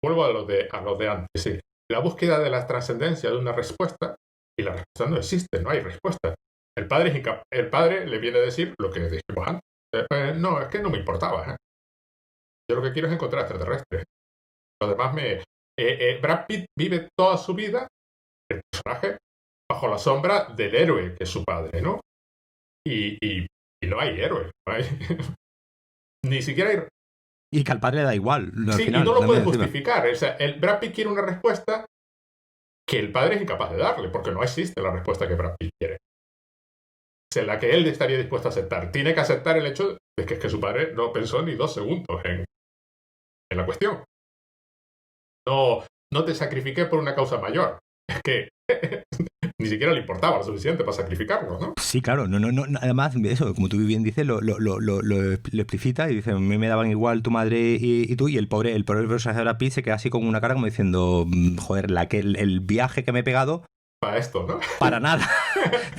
vuelvo a los de antes, sí, la búsqueda de la trascendencia de una respuesta, y la respuesta no existe, no hay respuesta. El padre le viene a decir lo que dijimos antes. No, es que no me importaba. Yo lo que quiero es encontrar extraterrestres. Lo demás Brad Pitt vive toda su vida, el personaje, bajo la sombra del héroe que es su padre, ¿no? Y no hay héroe. No hay ni siquiera hay... Y que al padre le da igual. Sí, final, y no lo puede justificar. O sea, el Brad Pitt quiere una respuesta que el padre es incapaz de darle, porque no existe la respuesta que Brad Pitt quiere. En la que él estaría dispuesto a aceptar. Tiene que aceptar el hecho de que su padre no pensó ni 2 segundos en la cuestión. No te sacrifiqué por una causa mayor. Es que ni siquiera le importaba lo suficiente para sacrificarlo, ¿no? Sí, claro. No. Además, eso, como tú bien dices, lo explicita y dice, a mí me daban igual tu madre y tú, y el pobre personaje de Brad Pitt se queda así con una cara como diciendo, joder, el viaje que me he pegado para esto, ¿no? Para nada.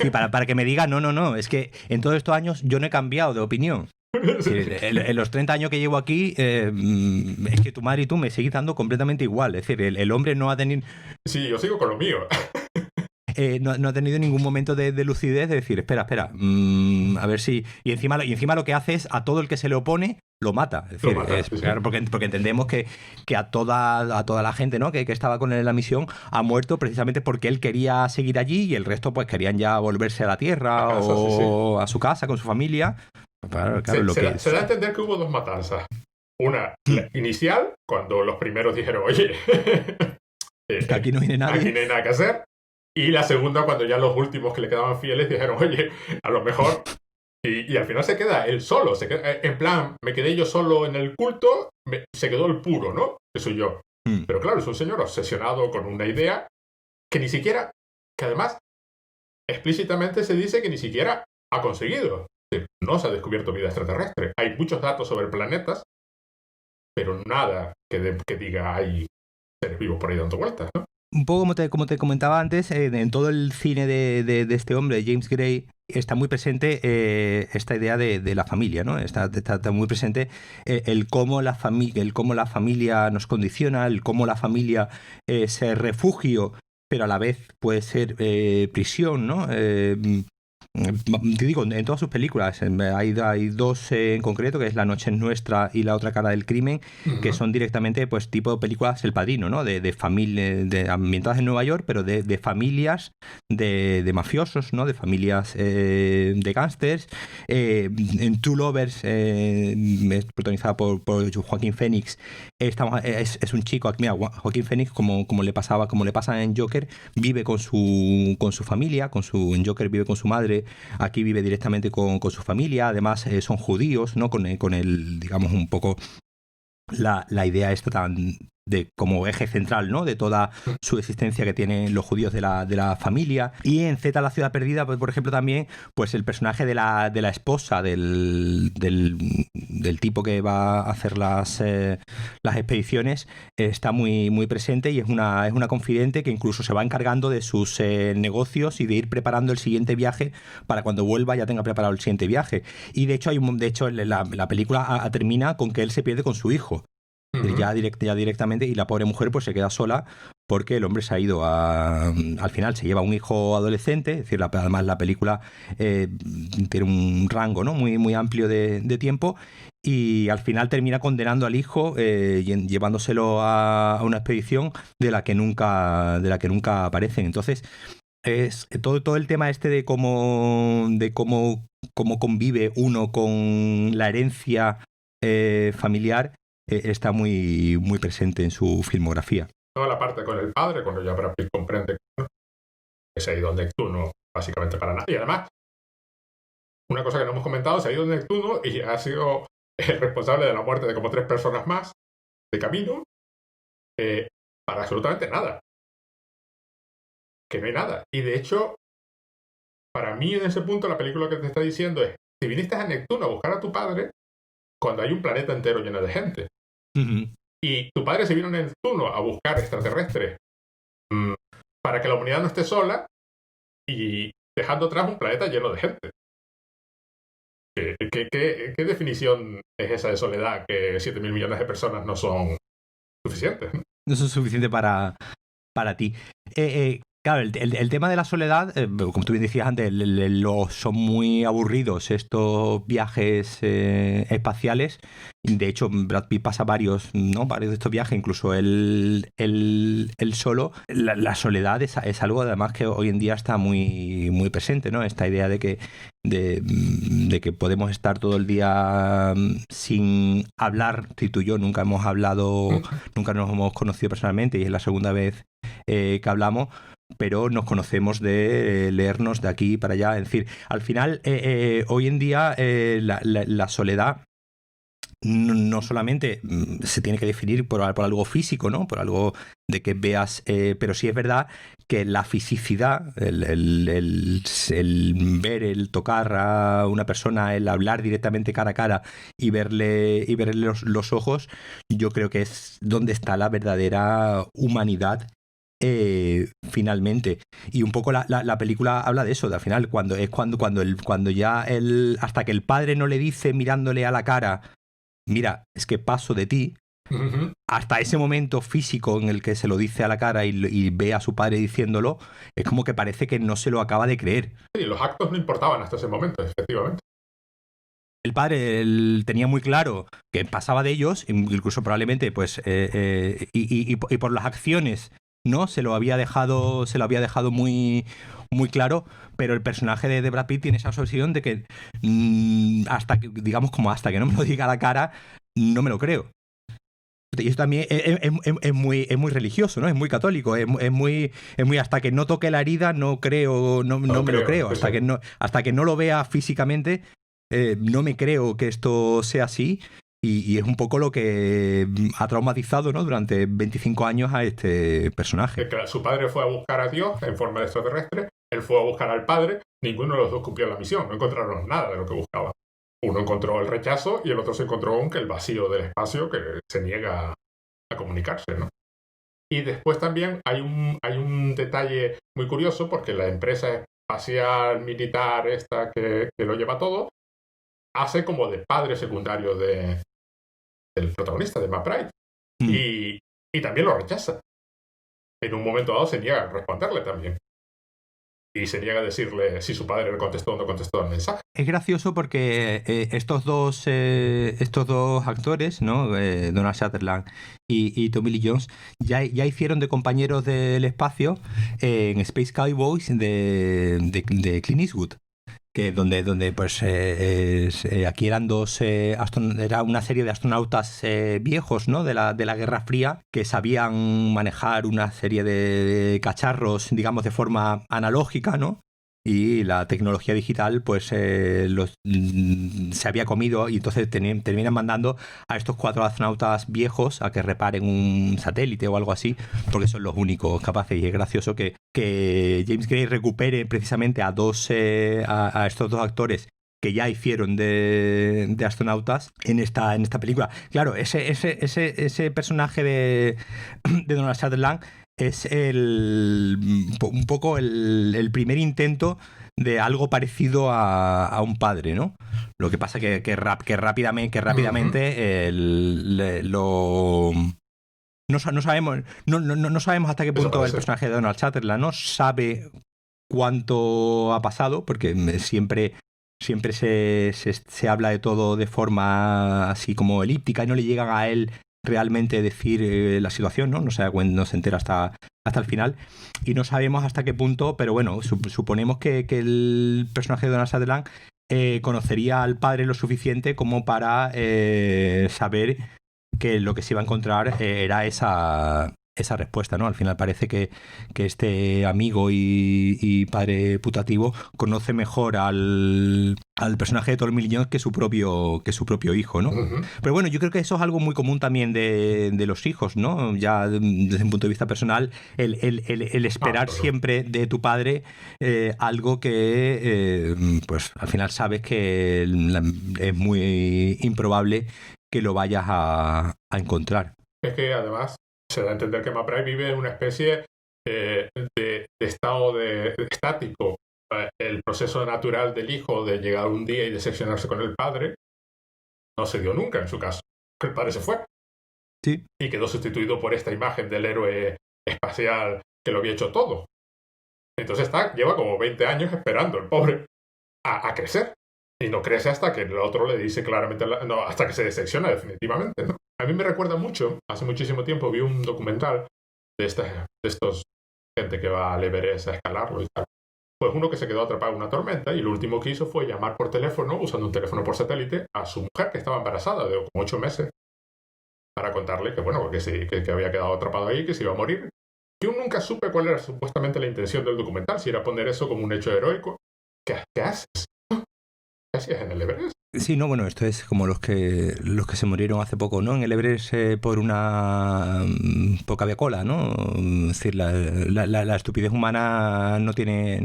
Sí, para que me diga, no, es que en todos estos años yo no he cambiado de opinión. Sí, en los 30 años que llevo aquí, es que tu madre y tú me seguís dando completamente igual. Es decir, el hombre no ha tenido, Sí, yo sigo con lo mío. no ha tenido ningún momento de lucidez de decir, espera, a ver si... Y encima lo que hace es a todo el que se le opone, lo mata. Es Lo decir, mata, sí, sí. claro, porque entendemos que a toda la gente, ¿no? que estaba con él en la misión ha muerto precisamente porque él quería seguir allí y el resto pues querían ya volverse a la Tierra A casa, sí, sí. o a su casa con su familia. Claro, lo que Se da a entender que hubo dos matanzas. Una, la inicial, cuando los primeros dijeron, oye, aquí no viene nadie. aquí no hay nada que hacer. Y la segunda, cuando ya los últimos que le quedaban fieles dijeron, oye, a lo mejor... Y al final se queda él solo. En plan, me quedé yo solo en el culto, se quedó el puro, ¿no? Que soy yo. Pero claro, es un señor obsesionado con una idea que ni siquiera, que además explícitamente se dice que ni siquiera ha conseguido. No se ha descubierto vida extraterrestre. Hay muchos datos sobre planetas, pero nada que diga hay seres vivos por ahí dando vueltas, ¿no? Un poco como te comentaba antes, en todo el cine de este hombre, James Gray, está muy presente esta idea de la familia, ¿no? Está muy presente el cómo la familia nos condiciona, el cómo la familia es refugio, pero a la vez puede ser prisión, ¿no? Te digo, en todas sus películas hay dos en concreto, que es La noche es nuestra y La otra cara del crimen, que son directamente pues tipo películas El Padrino, ¿no? De familia, ambientadas en Nueva York, pero de familias de mafiosos, ¿no? De familias de gángsters. En Two Lovers, protagonizada por Joaquín Phoenix, es un chico, mira, Joaquín Phoenix, como le pasa en Joker, vive con su familia, en Joker vive con su madre, aquí vive directamente con su familia, además son judíos, ¿no? Con el, digamos, un poco la idea esta tan de como eje central, ¿no? De toda su existencia que tienen los judíos de la familia. Y en Z, la ciudad perdida, pues, por ejemplo, también, pues el personaje de la esposa del tipo que va a hacer las expediciones está muy, muy presente y es una confidente que incluso se va encargando de sus negocios y de ir preparando el siguiente viaje para cuando vuelva ya tenga preparado el siguiente viaje. Y de hecho, la película termina con que él se pierde con su hijo. Ya directamente, y la pobre mujer pues se queda sola porque el hombre se ha ido al final se lleva un hijo adolescente, es decir, además la película tiene un rango, ¿no? muy, muy amplio de tiempo, y al final termina condenando al hijo, llevándoselo a una expedición de la que nunca aparecen. Entonces es todo el tema este de cómo convive uno con la herencia familiar, está muy, muy presente en su filmografía. Toda la parte con el padre, cuando ya Brad Pitt comprende que se ha ido a Neptuno básicamente para nada. Y además, una cosa que no hemos comentado, se ha ido a Neptuno y ha sido el responsable de la muerte de como 3 personas más de camino, para absolutamente nada. Que no hay nada. Y de hecho, para mí en ese punto la película que te está diciendo es, si viniste a Neptuno a buscar a tu padre, cuando hay un planeta entero lleno de gente, y tu padre se vino a Neptuno a buscar extraterrestres para que la humanidad no esté sola y dejando atrás un planeta lleno de gente. ¿Qué definición es esa de soledad? Que 7.000 millones de personas no son suficientes. No son suficientes para ti. Claro, el tema de la soledad, como tú bien decías antes, son muy aburridos estos viajes espaciales. De hecho, Brad Pitt pasa varios de estos viajes, incluso él solo. La soledad es algo además que hoy en día está muy, muy presente, ¿no? Esta idea de que podemos estar todo el día sin hablar. Tú y yo nunca hemos hablado, nunca nos hemos conocido personalmente, y es la segunda vez que hablamos, pero nos conocemos de leernos de aquí para allá. Es decir, al final, hoy en día la soledad no solamente se tiene que definir por algo físico, ¿no? Por algo de que veas, pero sí es verdad que la fisicidad, el ver, el tocar a una persona, el hablar directamente cara a cara y verle los ojos, yo creo que es donde está la verdadera humanidad finalmente. Y un poco la película habla de eso, de al final, cuando ya hasta que el padre no le dice mirándole a la cara, mira, es que paso de ti, hasta ese momento físico en el que se lo dice a la cara y ve a su padre diciéndolo, es como que parece que no se lo acaba de creer. Sí, los actos no importaban hasta ese momento, efectivamente. El padre tenía muy claro que pasaba de ellos, incluso probablemente, pues, y por las acciones, ¿no? Se lo había dejado muy, muy claro, pero el personaje de Brad Pitt tiene esa obsesión de que hasta que, digamos, como hasta que no me lo diga a la cara, no me lo creo. Y eso también es muy religioso, ¿no? Es muy católico, es muy hasta que no toque la herida no creo, no me lo creo, hasta que no lo vea físicamente, no me creo que esto sea así. Y es un poco lo que ha traumatizado, ¿no? Durante 25 años a este personaje. Que su padre fue a buscar a Dios en forma de extraterrestre, él fue a buscar al padre, ninguno de los dos cumplió la misión, no encontraron nada de lo que buscaban. Uno encontró el rechazo y el otro se encontró con el vacío del espacio que se niega a comunicarse, ¿no? Y después también hay un detalle muy curioso porque la empresa espacial militar esta que lo lleva todo hace como de padre secundario del protagonista, de Matt Bright. Y también lo rechaza. En un momento dado se niega a responderle también. Y se niega a decirle si su padre le contestó o no contestó el mensaje. Es gracioso porque estos dos actores, ¿no? Donald Sutherland y Tommy Lee Jones, ya hicieron de compañeros del espacio en Space Cowboys de Clint Eastwood. Que donde pues aquí eran era una serie de astronautas viejos, ¿no? de la Guerra Fría, que sabían manejar una serie de cacharros, digamos, de forma analógica, ¿no? Y la tecnología digital pues se había comido, y entonces terminan mandando a estos 4 astronautas viejos a que reparen un satélite o algo así, porque son los únicos capaces. Y es gracioso que James Gray recupere precisamente a estos dos actores que ya hicieron de astronautas en esta película. Claro, ese personaje de Donald Sutherland es un poco el primer intento de algo parecido a un padre, ¿no? Lo que pasa que rápidamente no sabemos hasta qué punto el personaje de Donald Sutherland no sabe cuánto ha pasado, porque siempre se habla de todo de forma así como elíptica y no le llegan a él realmente decir la situación, ¿no? No se entera hasta el final, y no sabemos hasta qué punto, pero bueno, suponemos que el personaje de Donald Sutherland conocería al padre lo suficiente como para saber que lo que se iba a encontrar era esa respuesta, ¿no? Al final parece que este amigo y padre putativo conoce mejor al personaje de Tommy Lee Jones que su propio hijo, ¿no? Pero bueno, yo creo que eso es algo muy común también de los hijos, ¿no? Ya desde un punto de vista personal, el esperar siempre de tu padre algo que pues al final sabes que es muy improbable que lo vayas a encontrar. Es que además se da a entender que Matt Bright vive en una especie de estado estático. El proceso natural del hijo de llegar un día y decepcionarse con el padre no se dio nunca en su caso. El padre se fue. Sí. Y quedó sustituido por esta imagen del héroe espacial que lo había hecho todo. Entonces lleva como 20 años esperando el pobre a crecer. Y no crece hasta que el otro le dice claramente, hasta que se decepciona definitivamente, ¿no? A mí me recuerda mucho, hace muchísimo tiempo vi un documental de estos gente que va al Everest a escalarlo y tal. Pues uno que se quedó atrapado en una tormenta y lo último que hizo fue llamar por teléfono, usando un teléfono por satélite, a su mujer que estaba embarazada de como 8 meses para contarle que, bueno, que había quedado atrapado ahí, que se iba a morir. Yo nunca supe cuál era supuestamente la intención del documental, si era poner eso como un hecho heroico. ¿Qué haces? ¿Qué hacías en el Everest? Sí, no, bueno, esto es como los que se murieron hace poco, ¿no? En el Everest por una poca vía cola, ¿no? Es decir, la estupidez humana no tiene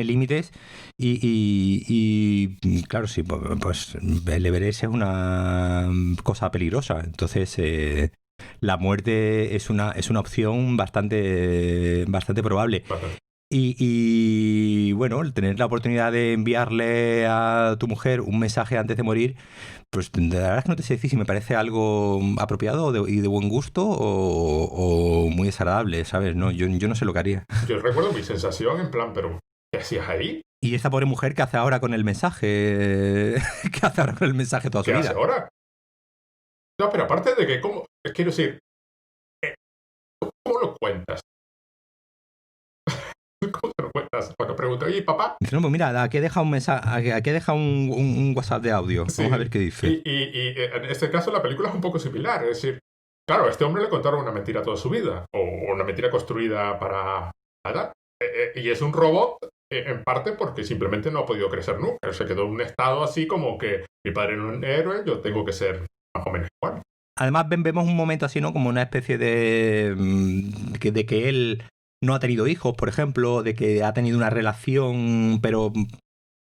límites y claro, sí, pues el Everest es una cosa peligrosa. Entonces, la muerte es una opción bastante probable. Bastante. Y bueno, el tener la oportunidad de enviarle a tu mujer un mensaje antes de morir, pues la verdad es que no te sé decir si me parece algo apropiado y de buen gusto o muy desagradable, ¿sabes? No, yo no sé lo que haría. Yo recuerdo mi sensación en plan, pero ¿qué hacías ahí? Y esta pobre mujer, ¿qué hace ahora con el mensaje? ¿Qué hace ahora con el mensaje toda su ¿Qué hace vida? ahora? No, pero aparte de que, ¿cómo? Quiero decir, eh, ¿cómo lo cuentas? ¿Cómo te lo cuentas? Cuando pregunto, oye, papá, Dice, no, pues mira, aquí he dejado un mensaje, aquí he dejado un WhatsApp de audio. sí. Vamos a ver qué dice. Y en este caso la película es un poco similar. Es decir, claro, a este hombre le contaron una mentira toda su vida, o una mentira construida para nada. Y es un robot, en parte porque simplemente no ha podido crecer nunca. Se quedó en un estado así como que mi padre no es un héroe, yo tengo que ser más o menos igual. Además, vemos un momento así, ¿no? Como una especie de que él no ha tenido hijos, por ejemplo, de que ha tenido una relación, pero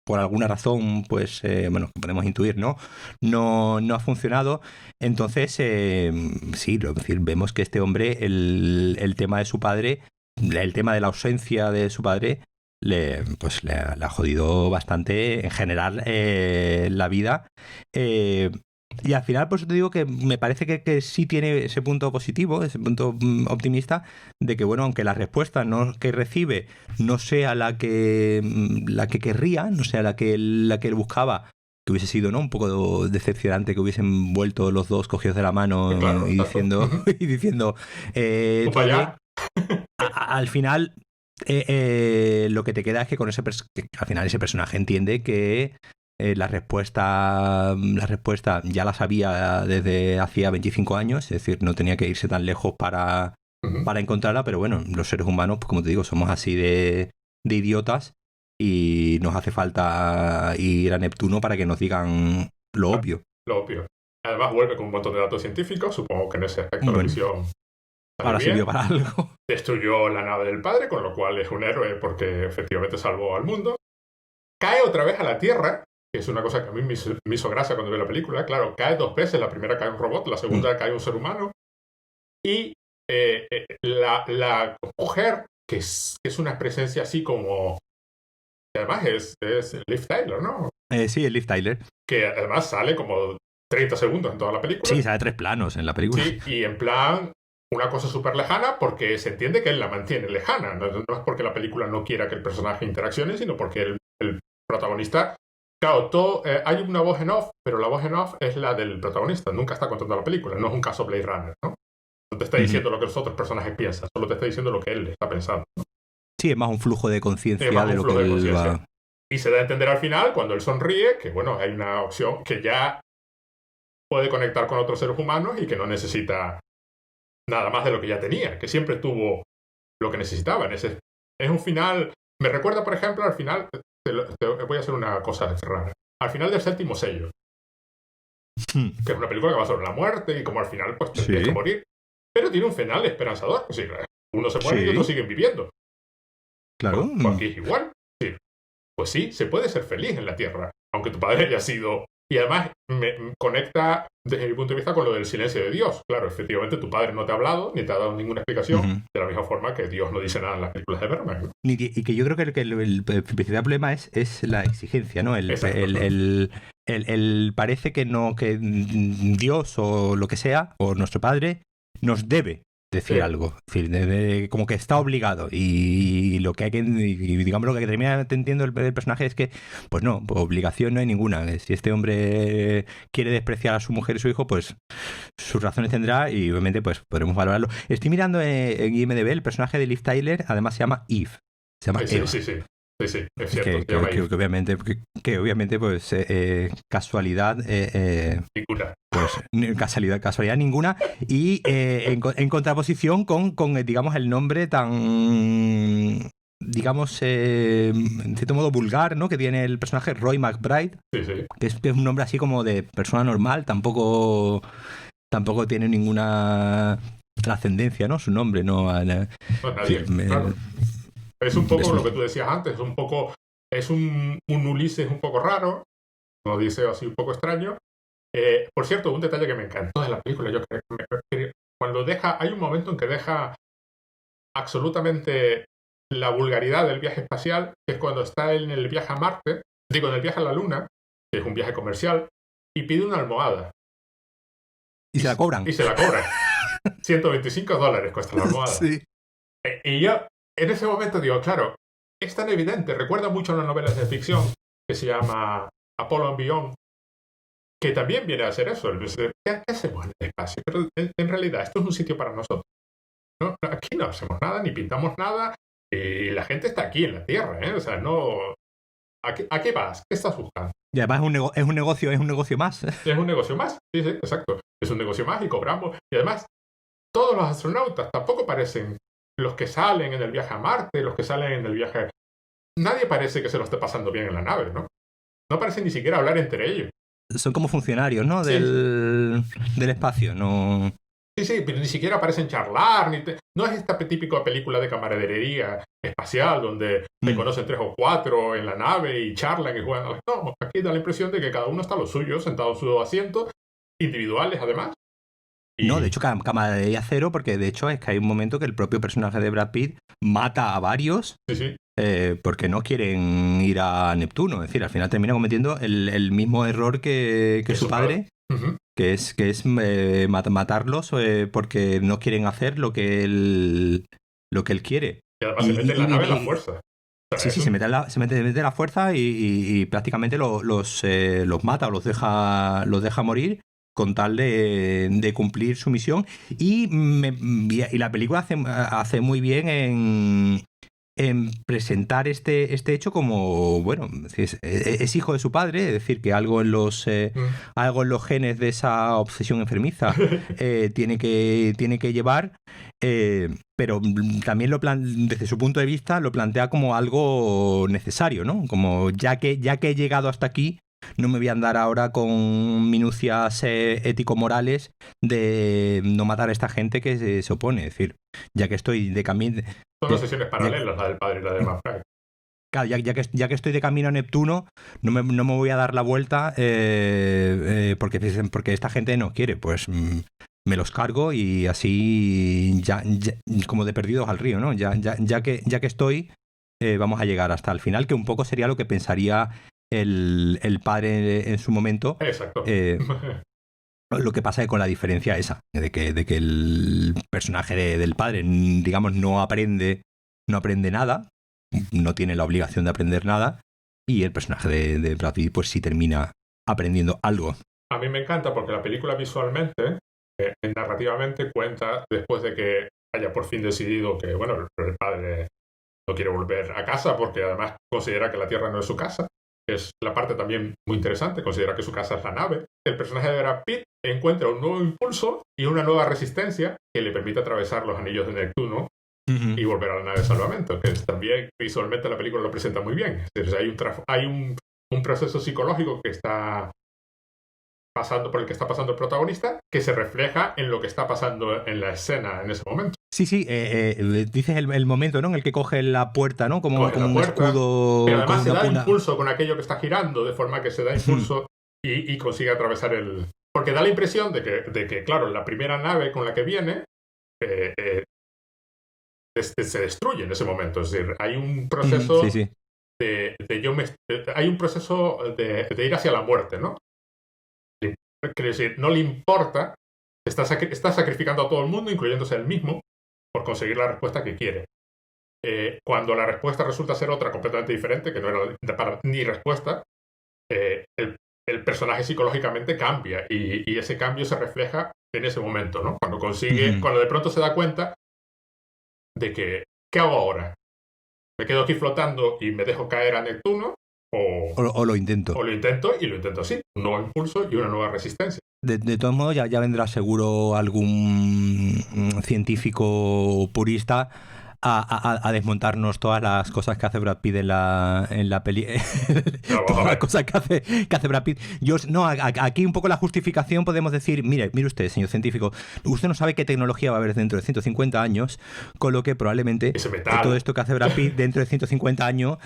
por alguna razón, pues, bueno, que podemos intuir, ¿no? No ha funcionado. Entonces, sí, es decir, vemos que este hombre, el tema de su padre, el tema de la ausencia de su padre, le ha jodido bastante en general la vida. Y al final, por eso te digo que me parece que sí tiene ese punto positivo, ese punto optimista, de que, bueno, aunque la respuesta que recibe no sea la que querría, no sea la que él buscaba, que hubiese sido, ¿no?, un poco decepcionante que hubiesen vuelto los dos cogidos de la mano Claro, y diciendo, y diciendo Tú todo para bien. allá. Al final, lo que te queda es que con que al final ese personaje entiende que la respuesta ya la sabía desde hacía 25 años, es decir, no tenía que irse tan lejos para encontrarla, pero bueno, los seres humanos, pues como te digo, somos así de idiotas y nos hace falta ir a Neptuno para que nos digan lo obvio. Lo obvio. Además vuelve con un montón de datos científicos, supongo que en ese aspecto la Bueno, misión sale ahora bien. sirvió para algo. Destruyó la nave del padre, con lo cual es un héroe porque efectivamente salvó al mundo. Cae otra vez a la Tierra, que es una cosa que a mí me hizo gracia cuando vi la película. Claro, cae dos veces. La primera cae un robot, la segunda cae un ser humano. Y la mujer, que es una presencia así como... Además es Liv Tyler, ¿no? Sí, el Liv Tyler. Que además sale como 30 segundos en toda la película. Sí, sale 3 planos en la película. Sí, y en plan una cosa súper lejana porque se entiende que él la mantiene lejana. No es porque la película no quiera que el personaje interaccione, sino porque el protagonista... Claro, hay una voz en off, pero la voz en off es la del protagonista. Nunca está contando la película. No es un caso Blade Runner, ¿no? No te está diciendo lo que los otros personajes piensan, solo te está diciendo lo que él está pensando, ¿no? Sí, es más un flujo de conciencia más de un lo flujo que de él conciencia. va... Y se da a entender al final, cuando él sonríe, que bueno, hay una opción que ya puede conectar con otros seres humanos y que no necesita nada más de lo que ya tenía, que siempre tuvo lo que necesitaba. Es un final... Me recuerda, por ejemplo, al final... Te voy a hacer una cosa rara. Al final del Séptimo Sello, que es una película que va sobre la muerte y como al final pues tienes que morir, pero tiene un final esperanzador. Es decir, uno se muere y otros siguen viviendo. Claro. Pues aquí es igual. Es decir, pues sí, se puede ser feliz en la Tierra, aunque tu padre haya sido... Y además me conecta desde mi punto de vista con lo del silencio de Dios. Claro, efectivamente tu padre no te ha hablado ni te ha dado ninguna explicación, de la misma forma que Dios no dice nada en las películas de Bergman, ¿no? Y que yo creo que el principal problema es la exigencia, ¿no? Parece que no, que Dios o lo que sea, o nuestro padre, nos debe decir algo. Es decir, como que está obligado. Y lo que hay que, digamos, lo que termina entendiendo el personaje es que, pues no, obligación no hay ninguna. Si este hombre quiere despreciar a su mujer y su hijo, pues sus razones tendrá y obviamente pues podremos valorarlo. Estoy mirando en IMDb, el personaje de Liv Tyler además se llama Eve. Se llama Eva. Sí, es cierto. Que obviamente pues casualidad ninguna. Pues casualidad ninguna y en contraposición con digamos el nombre tan, digamos, en cierto modo vulgar, ¿no?, que tiene el personaje Roy McBride, que es un nombre así como de persona normal, tampoco tiene ninguna trascendencia, ¿no?, su nombre, ¿no? Nadie, claro. Es un poco lo que tú decías antes, es un Ulises un poco raro, un Odiseo así un poco extraño. Por cierto, un detalle que me encantó de la película, yo hay un momento en que deja absolutamente la vulgaridad del viaje espacial, que es cuando está en el viaje a Marte, en el viaje a la Luna, que es un viaje comercial, y pide una almohada. Y se la cobran. Y se la cobran. $125 cuesta la almohada. Sí. Y yo, en ese momento digo, claro, es tan evidente, recuerda mucho a las novelas de ficción que se llama Apollo and Beyond, que también viene a hacer eso. ¿Qué hacemos en el espacio? Pero en realidad esto es un sitio para nosotros. ¿No? Aquí no hacemos nada, ni pintamos nada, y la gente está aquí en la Tierra, ¿eh? O sea, no... ¿A qué vas? ¿Qué estás buscando? Y además es un negocio más. Es un negocio más, sí, exacto. Es un negocio más y cobramos. Y además, todos los astronautas tampoco parecen los que salen en el viaje a Marte, los que salen en el viaje... Nadie parece que se lo esté pasando bien en la nave, ¿no? No parecen ni siquiera hablar entre ellos. Son como funcionarios, ¿no? Sí. Del espacio, ¿no? Sí, pero ni siquiera parecen charlar. No es esta típica película de camaradería espacial donde se conocen 3 o 4 en la nave y charlan y juegan. No, aquí da la impresión de que cada uno está a lo suyo, sentado en su asiento, individuales además. No, de hecho, camaradería cero, porque de hecho es que hay un momento que el propio personaje de Brad Pitt mata a varios porque no quieren ir a Neptuno. Es decir, al final termina cometiendo el mismo error que su padre. Uh-huh. Que es matarlos porque no quieren hacer lo que él quiere. Y además se mete en la nave a la fuerza. Sí, se mete la fuerza y prácticamente los mata o los deja morir con tal de cumplir su misión. Y la película hace muy bien en presentar este hecho como, bueno, es hijo de su padre, es decir, que algo en los genes de esa obsesión enfermiza tiene que llevar, pero también desde su punto de vista lo plantea como algo necesario, ¿no? Como ya que he llegado hasta aquí, no me voy a andar ahora con minucias ético-morales de no matar a esta gente que se opone. Es decir, ya que estoy de camino... Son dos sesiones paralelas, la del padre y la de McFly. Claro, ya que estoy de camino a Neptuno, no me voy a dar la vuelta porque esta gente no quiere. Pues me los cargo y así ya como de perdidos al río, ¿no? Ya que estoy, vamos a llegar hasta el final, que un poco sería lo que pensaría el padre en su momento. Exacto. Lo que pasa es con la diferencia esa, de que el personaje del padre, digamos, no aprende nada, no tiene la obligación de aprender nada, y el personaje de Brad Pitt pues sí termina aprendiendo algo. A mí me encanta porque la película visualmente, narrativamente, cuenta después de que haya por fin decidido que, bueno, el padre no quiere volver a casa porque además considera que la Tierra no es su casa. Es la parte también muy interesante, considera que su casa es la nave. El personaje de Brad Pitt encuentra un nuevo impulso y una nueva resistencia que le permite atravesar los anillos de Neptuno y volver a la nave de salvamento, que también visualmente la película lo presenta muy bien. Es decir, hay un proceso psicológico que está por el que está pasando el protagonista, que se refleja en lo que está pasando en la escena en ese momento. Sí, dices el momento, ¿no? En el que coge la puerta, ¿no? Como un escudo. Pero además se da impulso con aquello que está girando, de forma que se da impulso y consigue atravesar Porque da la impresión de que, claro, la primera nave con la que viene se destruye en ese momento. Es decir, hay un proceso hay un proceso de ir hacia la muerte, ¿no? Quiere decir, no le importa, está sacrificando a todo el mundo, incluyéndose a él mismo, por conseguir la respuesta que quiere. Cuando la respuesta resulta ser otra completamente diferente, que no era ni respuesta, el personaje psicológicamente cambia y ese cambio se refleja en ese momento, ¿no? Cuando de pronto se da cuenta de que, ¿qué hago ahora? ¿Me quedo aquí flotando y me dejo caer a Neptuno? O lo intento. O lo intento así. Un nuevo impulso y una nueva resistencia. De todos modos, ya vendrá seguro algún científico purista a desmontarnos todas las cosas que hace Brad Pitt en la peli. Todas las cosas que hace Brad Pitt. Aquí un poco la justificación podemos decir, mire usted, señor científico, usted no sabe qué tecnología va a haber dentro de 150 años, con lo que probablemente todo esto que hace Brad Pitt dentro de 150 años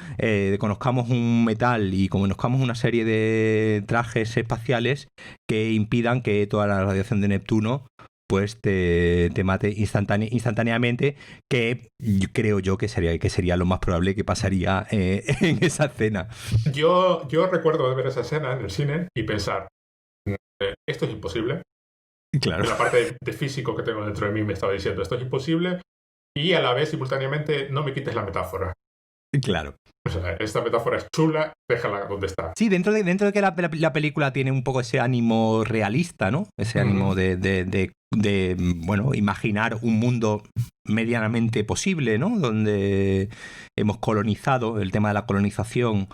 conozcamos un metal y conozcamos una serie de trajes espaciales que impidan que toda la radiación de Neptuno pues te mate instantáneamente, que creo yo que sería lo más probable que pasaría en esa escena. Yo recuerdo ver esa escena en el cine y pensar, esto es imposible. Claro. La parte de físico que tengo dentro de mí me estaba diciendo, esto es imposible, y a la vez, simultáneamente, no me quites la metáfora. Claro. O sea, esta metáfora es chula, déjala donde está. Sí, dentro de que la película tiene un poco ese ánimo realista, ¿no? Ese ánimo de bueno, imaginar un mundo medianamente posible, ¿no? Donde hemos colonizado, el tema de la colonización,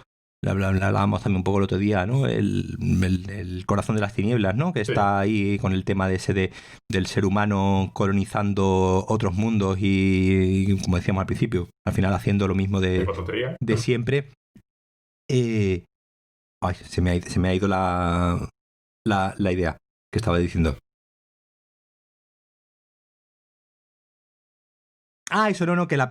hablábamos también un poco el otro día, ¿no? El corazón de las tinieblas, ¿no? Que está ahí con el tema del ser humano colonizando otros mundos y, como decíamos al principio, al final haciendo lo mismo de siempre. Ay, se me ha ido la idea que estaba diciendo. Eso no, que la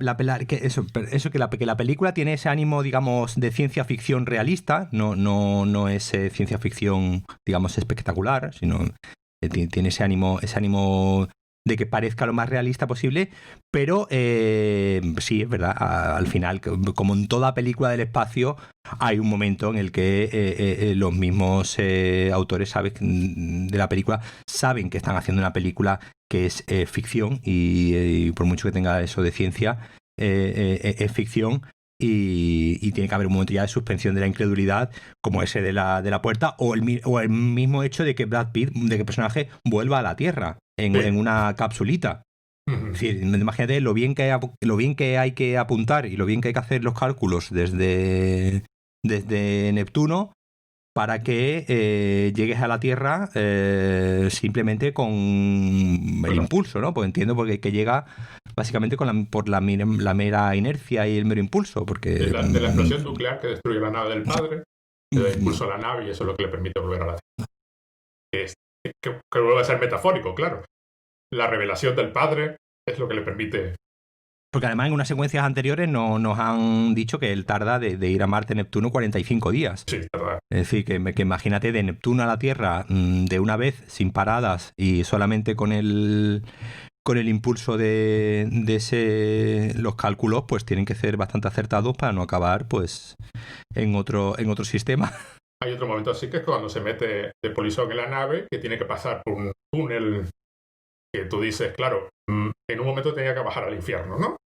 película tiene ese ánimo, digamos, de ciencia ficción realista, no es ciencia ficción, digamos, espectacular, sino tiene ese ánimo de que parezca lo más realista posible, pero sí, es verdad, al final, como en toda película del espacio, hay un momento en el que los mismos autores de la película saben que están haciendo una película que es ficción y por mucho que tenga eso de ciencia, es ficción. Y tiene que haber un momento ya de suspensión de la incredulidad, como ese de la puerta, o el mismo hecho de que Brad Pitt, de que el personaje vuelva a la Tierra en una capsulita. Es decir, imagínate lo bien que hay que apuntar y lo bien que hay que hacer los cálculos desde Neptuno para que llegues a la Tierra simplemente con el impulso, ¿no? Pues entiendo porque que llega básicamente por la mera inercia y el mero impulso, porque de la explosión nuclear que destruye la nave del padre, le da impulso a la nave y eso es lo que le permite volver a la Tierra. Que vuelve a ser metafórico, claro. La revelación del padre es lo que le permite. Porque además en unas secuencias anteriores nos han dicho que él tarda de ir a Marte, Neptuno, 45 días. Sí, verdad. Es decir, que imagínate de Neptuno a la Tierra de una vez, sin paradas y solamente con el impulso de los cálculos, pues tienen que ser bastante acertados para no acabar pues en otro sistema. Hay otro momento así que es cuando se mete de polizón en la nave, que tiene que pasar por un túnel que tú dices, claro, en un momento tenía que bajar al infierno, ¿no?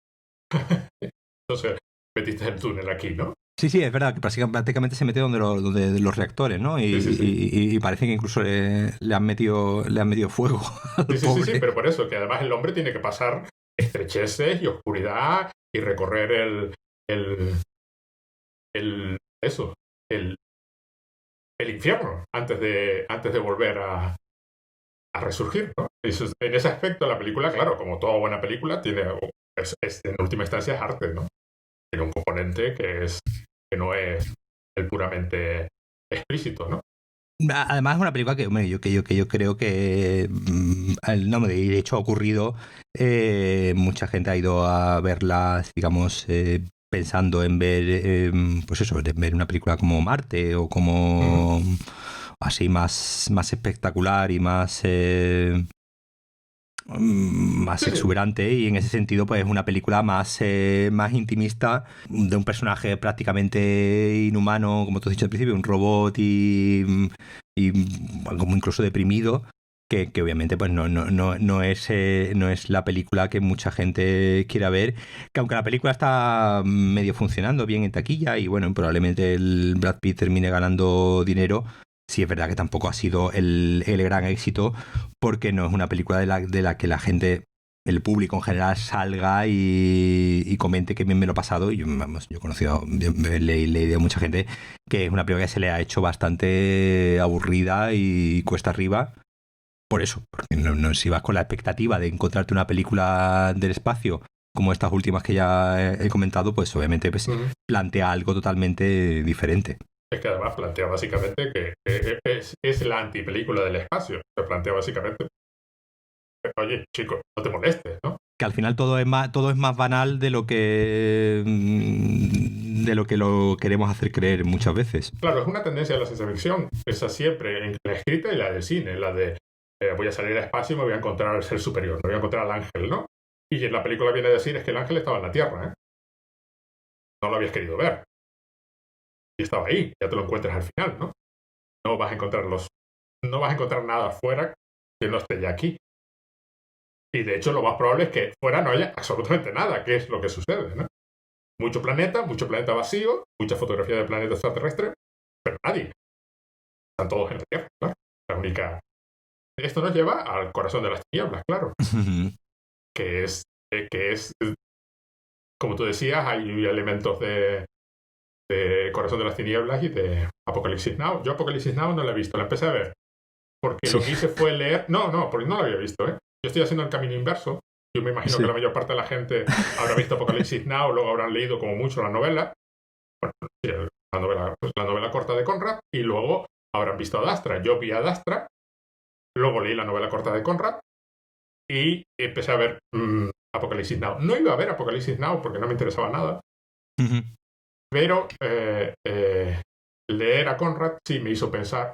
Entonces metiste el túnel aquí, ¿no? Sí, es verdad que prácticamente se mete donde los reactores, ¿no? Y parece que incluso le han metido fuego. Sí, pero por eso, que además el hombre tiene que pasar estrecheces y oscuridad y recorrer el infierno antes de volver a resurgir, ¿no? En ese aspecto la película, claro, como toda buena película, en última instancia es arte, ¿no? Tiene un componente que no es el puramente explícito, ¿no? Además es una película que yo creo que de hecho ha ocurrido, mucha gente ha ido a verla, digamos, pensando en ver pues eso, en ver una película como Marte o como así más espectacular y más exuberante, y en ese sentido pues es una película más intimista, de un personaje prácticamente inhumano, como tú has dicho al principio, un robot y como incluso deprimido, que obviamente pues no es la película que mucha gente quiera ver, que aunque la película está medio funcionando bien en taquilla y bueno, probablemente el Brad Pitt termine ganando dinero, sí es verdad que tampoco ha sido el gran éxito, porque no es una película de la que la gente, el público en general, salga y comente que bien me lo ha pasado. Y yo he conocido, he leído a mucha gente que es una película que se le ha hecho bastante aburrida y cuesta arriba. Por eso, porque no si vas con la expectativa de encontrarte una película del espacio como estas últimas que ya he comentado, pues obviamente pues, plantea algo totalmente diferente. Es que además plantea básicamente que es la antipelícula del espacio. Se plantea básicamente, oye, chico, no te molestes, ¿no? Que al final todo es más banal de lo que lo queremos hacer creer muchas veces. Claro, es una tendencia de la ciencia ficción, esa siempre, en la escrita y la del cine, la de voy a salir al espacio y me voy a encontrar al ser superior, me voy a encontrar al ángel, ¿no? Y en la película viene a decir es que el ángel estaba en la Tierra, ¿eh? No lo habías querido ver. Y estaba ahí, ya te lo encuentras al final, ¿no? No vas a encontrar nada afuera que no esté ya aquí. Y de hecho lo más probable es que fuera no haya absolutamente nada, que es lo que sucede, ¿no? Mucho planeta vacío, mucha fotografía de planeta extraterrestre, pero nadie. Están todos en la Tierra, ¿no? La única... Esto nos lleva al corazón de las tinieblas, claro. que es, como tú decías, hay elementos de Corazón de las Tinieblas y de Apocalipsis Now. Yo Apocalipsis Now no la he visto, la empecé a ver. Porque lo que hice fue leer... No, porque no la había visto, ¿eh? Yo estoy haciendo el camino inverso. Yo me imagino que la mayor parte de la gente habrá visto Apocalipsis Now, luego habrán leído como mucho la novela. Bueno, sí, la novela corta de Conrad, y luego habrán visto a Dastra. Yo vi a Dastra, luego leí la novela corta de Conrad y empecé a ver Apocalipsis Now. No iba a ver Apocalipsis Now porque no me interesaba nada. Pero leer a Conrad sí me hizo pensar,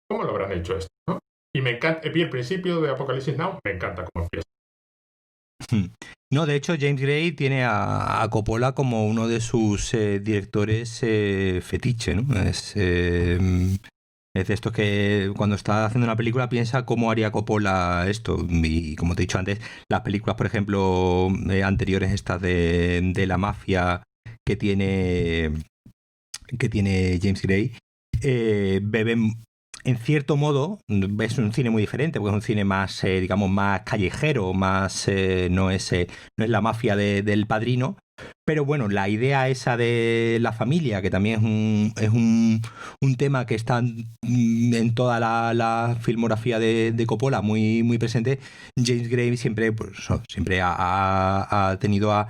¿cómo lo habrán hecho esto? ¿No? Y me encanta, vi el principio de Apocalipsis Now, me encanta cómo empieza. No, de hecho, James Gray tiene a Coppola como uno de sus directores fetiche, ¿no? Es de estos que cuando está haciendo una película piensa cómo haría Coppola esto. Y como te he dicho antes, las películas, por ejemplo, anteriores estas de la mafia que tiene James Gray, beben... En cierto modo, es un cine muy diferente, porque es un cine más, digamos, más callejero, más no es la mafia del Padrino. Pero bueno, la idea esa de la familia, que también es un tema que está en toda la filmografía de Coppola muy, muy presente. James Gray siempre ha tenido a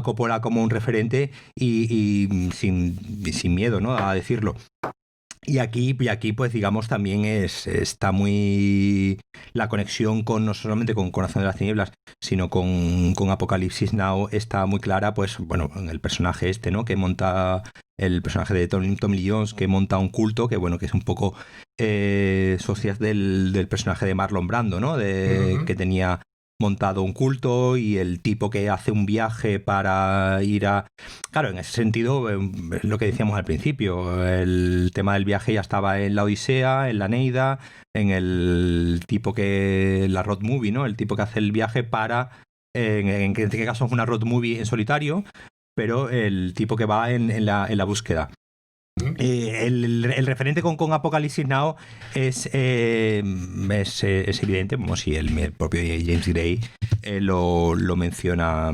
Coppola como un referente y sin miedo, ¿no?, a decirlo. Y aquí, pues digamos, también está muy... La conexión no solamente con Corazón de las Tinieblas, sino con Apocalipsis Now está muy clara, pues, bueno, en el personaje ¿no?, que monta... El personaje de Tommy Lee Jones, que monta un culto, que bueno, que es un poco socias del personaje de Marlon Brando, ¿no? Que tenía montado un culto, y el tipo que hace un viaje para ir a... Claro, en ese sentido, lo que decíamos al principio, el tema del viaje ya estaba en la Odisea, en la Eneida, en el tipo que... la road movie, ¿no? El tipo que hace el viaje para... en este caso es una road movie en solitario, pero el tipo que va en la búsqueda. El referente con Apocalipsis Now es evidente, como si el propio James Gray lo menciona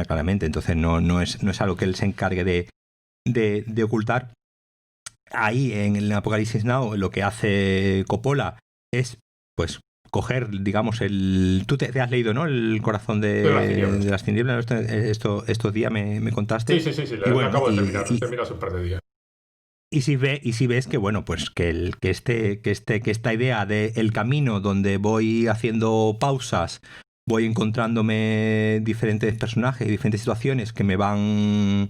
claramente. Entonces no es algo que él se encargue de ocultar. Ahí en el Apocalipsis Now lo que hace Coppola es, pues, coger, digamos, tú te has leído, ¿no?, El Corazón de las Tinieblas. Estos días me contaste. Sí, lo acabo de terminar. Lo he terminado hace un par de días. Y si ves que, bueno, pues que esta idea de el camino donde voy haciendo pausas, voy encontrándome diferentes personajes, diferentes situaciones que me van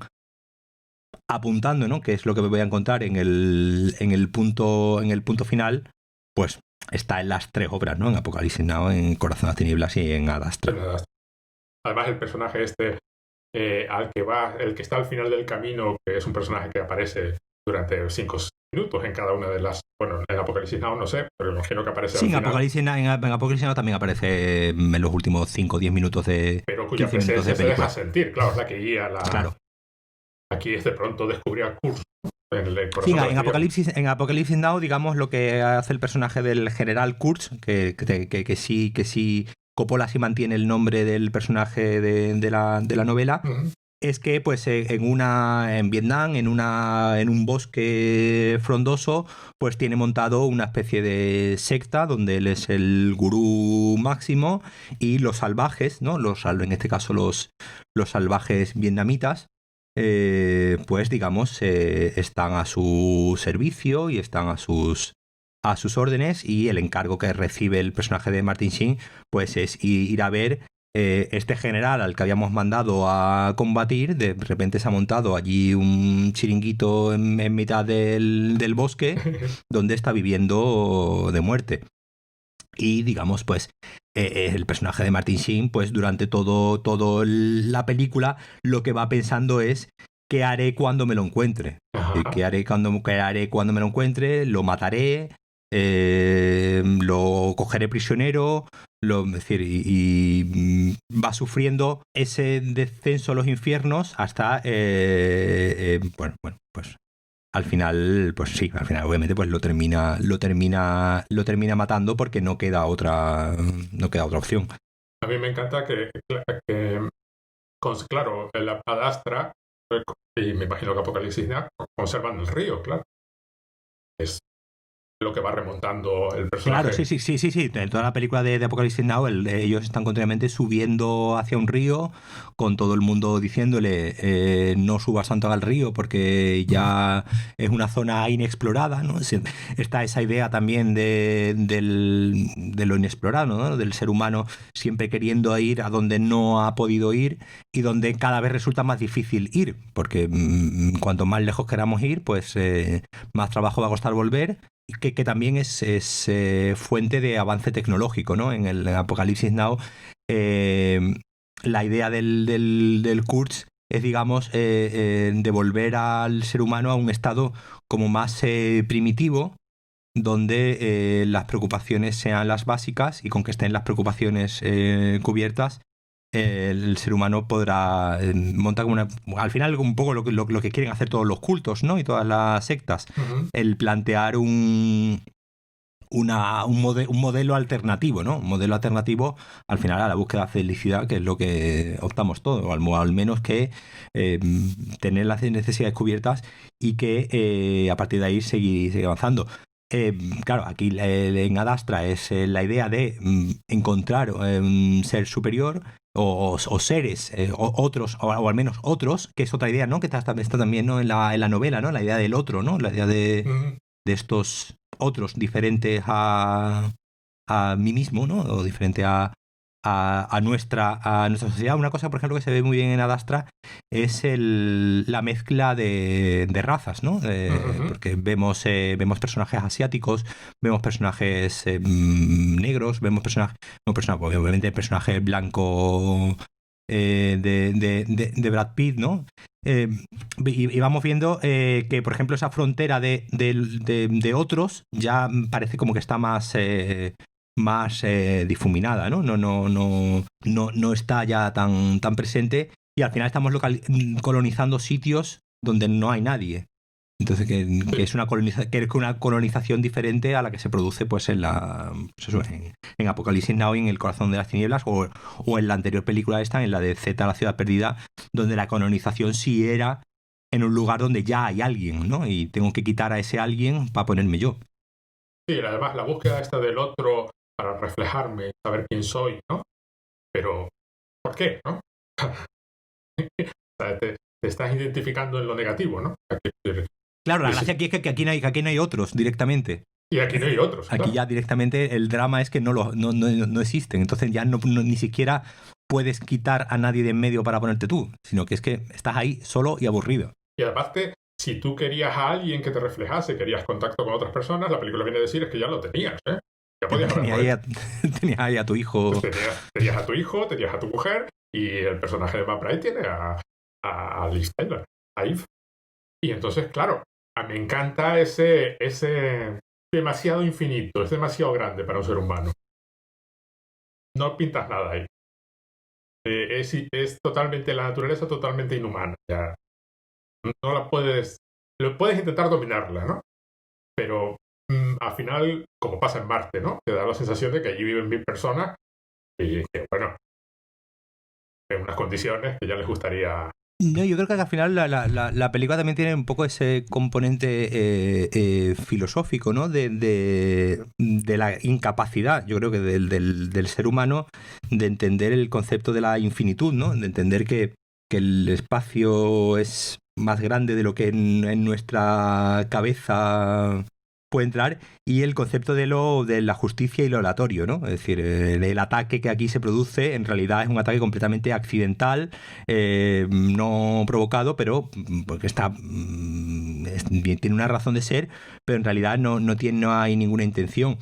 apuntando, ¿no?, que es lo que me voy a encontrar en el punto final, pues está en las tres obras, ¿no?, en Apocalipsis Now, en Corazón de las Tinieblas y en Ad Astra. Además, el personaje el que está al final del camino, que es un personaje que aparece durante 5 minutos en cada una de las... Bueno, en Apocalipsis Now no sé, pero imagino que aparece al final. En Apocalipsis Now también aparece en los últimos 5 o 10 minutos de... Pero cuya presencia se deja sentir, claro, es la que guía Claro. Aquí es de pronto descubrir a Kurtz. En Apocalipsis Now, digamos, lo que hace el personaje del general Kurtz, que sí Coppola sí mantiene el nombre del personaje de la novela, es que, pues, en Vietnam, en un bosque frondoso, pues tiene montado una especie de secta donde él es el gurú máximo, y los salvajes, ¿no?, en este caso los salvajes vietnamitas, pues, digamos, están a su servicio y están a sus órdenes, y el encargo que recibe el personaje de Martin Sheen, pues, es ir a ver este general al que habíamos mandado a combatir. De repente se ha montado allí un chiringuito en mitad del bosque donde está viviendo de muerte. Y digamos, pues el personaje de Martin Sheen, pues durante todo la película, lo que va pensando es qué haré cuando me lo encuentre. Ajá. ¿Qué haré cuando me lo encuentre? Lo mataré, lo cogeré prisionero, es decir, va sufriendo ese descenso a los infiernos hasta, bueno, pues al final, pues sí, al final obviamente pues lo termina matando porque no queda otra opción. A mí me encanta que claro, la Adastra, y me imagino que Apocalipsis Now, conservan el río, claro. Es lo que va remontando el Claro, personaje. sí, sí, sí, sí, sí. En toda la película de Apocalipsis Now, ellos están continuamente subiendo hacia un río, con todo el mundo diciéndole no subas tanto al río porque ya es una zona inexplorada, ¿no? Está esa idea también de lo inexplorado, ¿no? Del ser humano siempre queriendo ir a donde no ha podido ir y donde cada vez resulta más difícil ir, porque cuanto más lejos queramos ir, pues más trabajo va a costar volver, que también es fuente de avance tecnológico, ¿no? En el Apocalipsis Now, eh, la idea del Kurtz es, digamos, devolver al ser humano a un estado como más primitivo, donde las preocupaciones sean las básicas y con que estén las preocupaciones cubiertas, el ser humano podrá montar como al final un poco lo que quieren hacer todos los cultos, ¿no? Y todas las sectas, Ujú. el plantear un modelo alternativo, ¿no? Un modelo alternativo al final a la búsqueda de felicidad, que es lo que optamos todos, o al menos que eh, tener las necesidades cubiertas y que a partir de ahí seguir avanzando. Claro, aquí en Adastra es la idea de encontrar un ser superior o seres, otros, o al menos otros, que es otra idea, ¿no? Que está también, ¿no? en la novela, ¿no? La idea del otro, ¿no? La idea Ujú. de estos otros diferentes a mí mismo, ¿no? O diferente a nuestra sociedad. Una cosa, por ejemplo, que se ve muy bien en Adastra es la mezcla de razas, ¿no? Ujú. Porque vemos personajes asiáticos, vemos personajes negros, obviamente personajes blanco de Brad Pitt, ¿no? Eh, y vamos viendo que, por ejemplo, esa frontera de otros ya parece como que está más difuminada, ¿no? No está ya tan presente y al final estamos colonizando sitios donde no hay nadie. Entonces, que Sí. es una colonización diferente a la que se produce pues pues eso, en Apocalipsis Now y en El corazón de las tinieblas, o en la anterior película esta, en la de Z, la ciudad perdida, donde la colonización sí era en un lugar donde ya hay alguien, ¿no? Y tengo que quitar a ese alguien para ponerme yo. Sí, además la búsqueda esta del otro para reflejarme, saber quién soy, ¿no? Pero, ¿por qué, no? O sea, te estás identificando en lo negativo, ¿no? Claro, la Y, gracia aquí es que aquí no hay otros directamente. y aquí no hay otros, Aquí claro. ya directamente el drama es que no existen. Entonces ya ni siquiera puedes quitar a nadie de en medio para ponerte tú, sino que es que estás ahí solo y aburrido. Y aparte, si tú querías a alguien que te reflejase, querías contacto con otras personas, la película viene a decir es que ya lo tenías, ¿eh? Ya podías Tenía haberlo ahí hecho. a, tenía ahí a tu hijo. Tenías a tu hijo, tenías a tu mujer, y el personaje de Matt Bright tiene a Liz Taylor, a Eve. Y entonces, claro, a mí me encanta ese demasiado infinito, es demasiado grande para un ser humano. No pintas nada ahí. Es totalmente la naturaleza, totalmente inhumana. Ya no la puedes, lo puedes intentar dominarla, ¿no? Pero al final, como pasa en Marte, ¿no? Te da la sensación de que allí viven 1000 personas y que, bueno, en unas condiciones que ya les gustaría. No, yo creo que al final la película también tiene un poco ese componente filosófico, ¿no? De la incapacidad, yo creo que del ser humano, de entender el concepto de la infinitud, ¿no? De entender que el espacio es más grande de lo que en nuestra cabeza puede entrar, y el concepto de la justicia y lo aleatorio, ¿no? Es decir, el ataque que aquí se produce en realidad es un ataque completamente accidental, no provocado, pero porque tiene una razón de ser, pero en realidad no hay ninguna intención.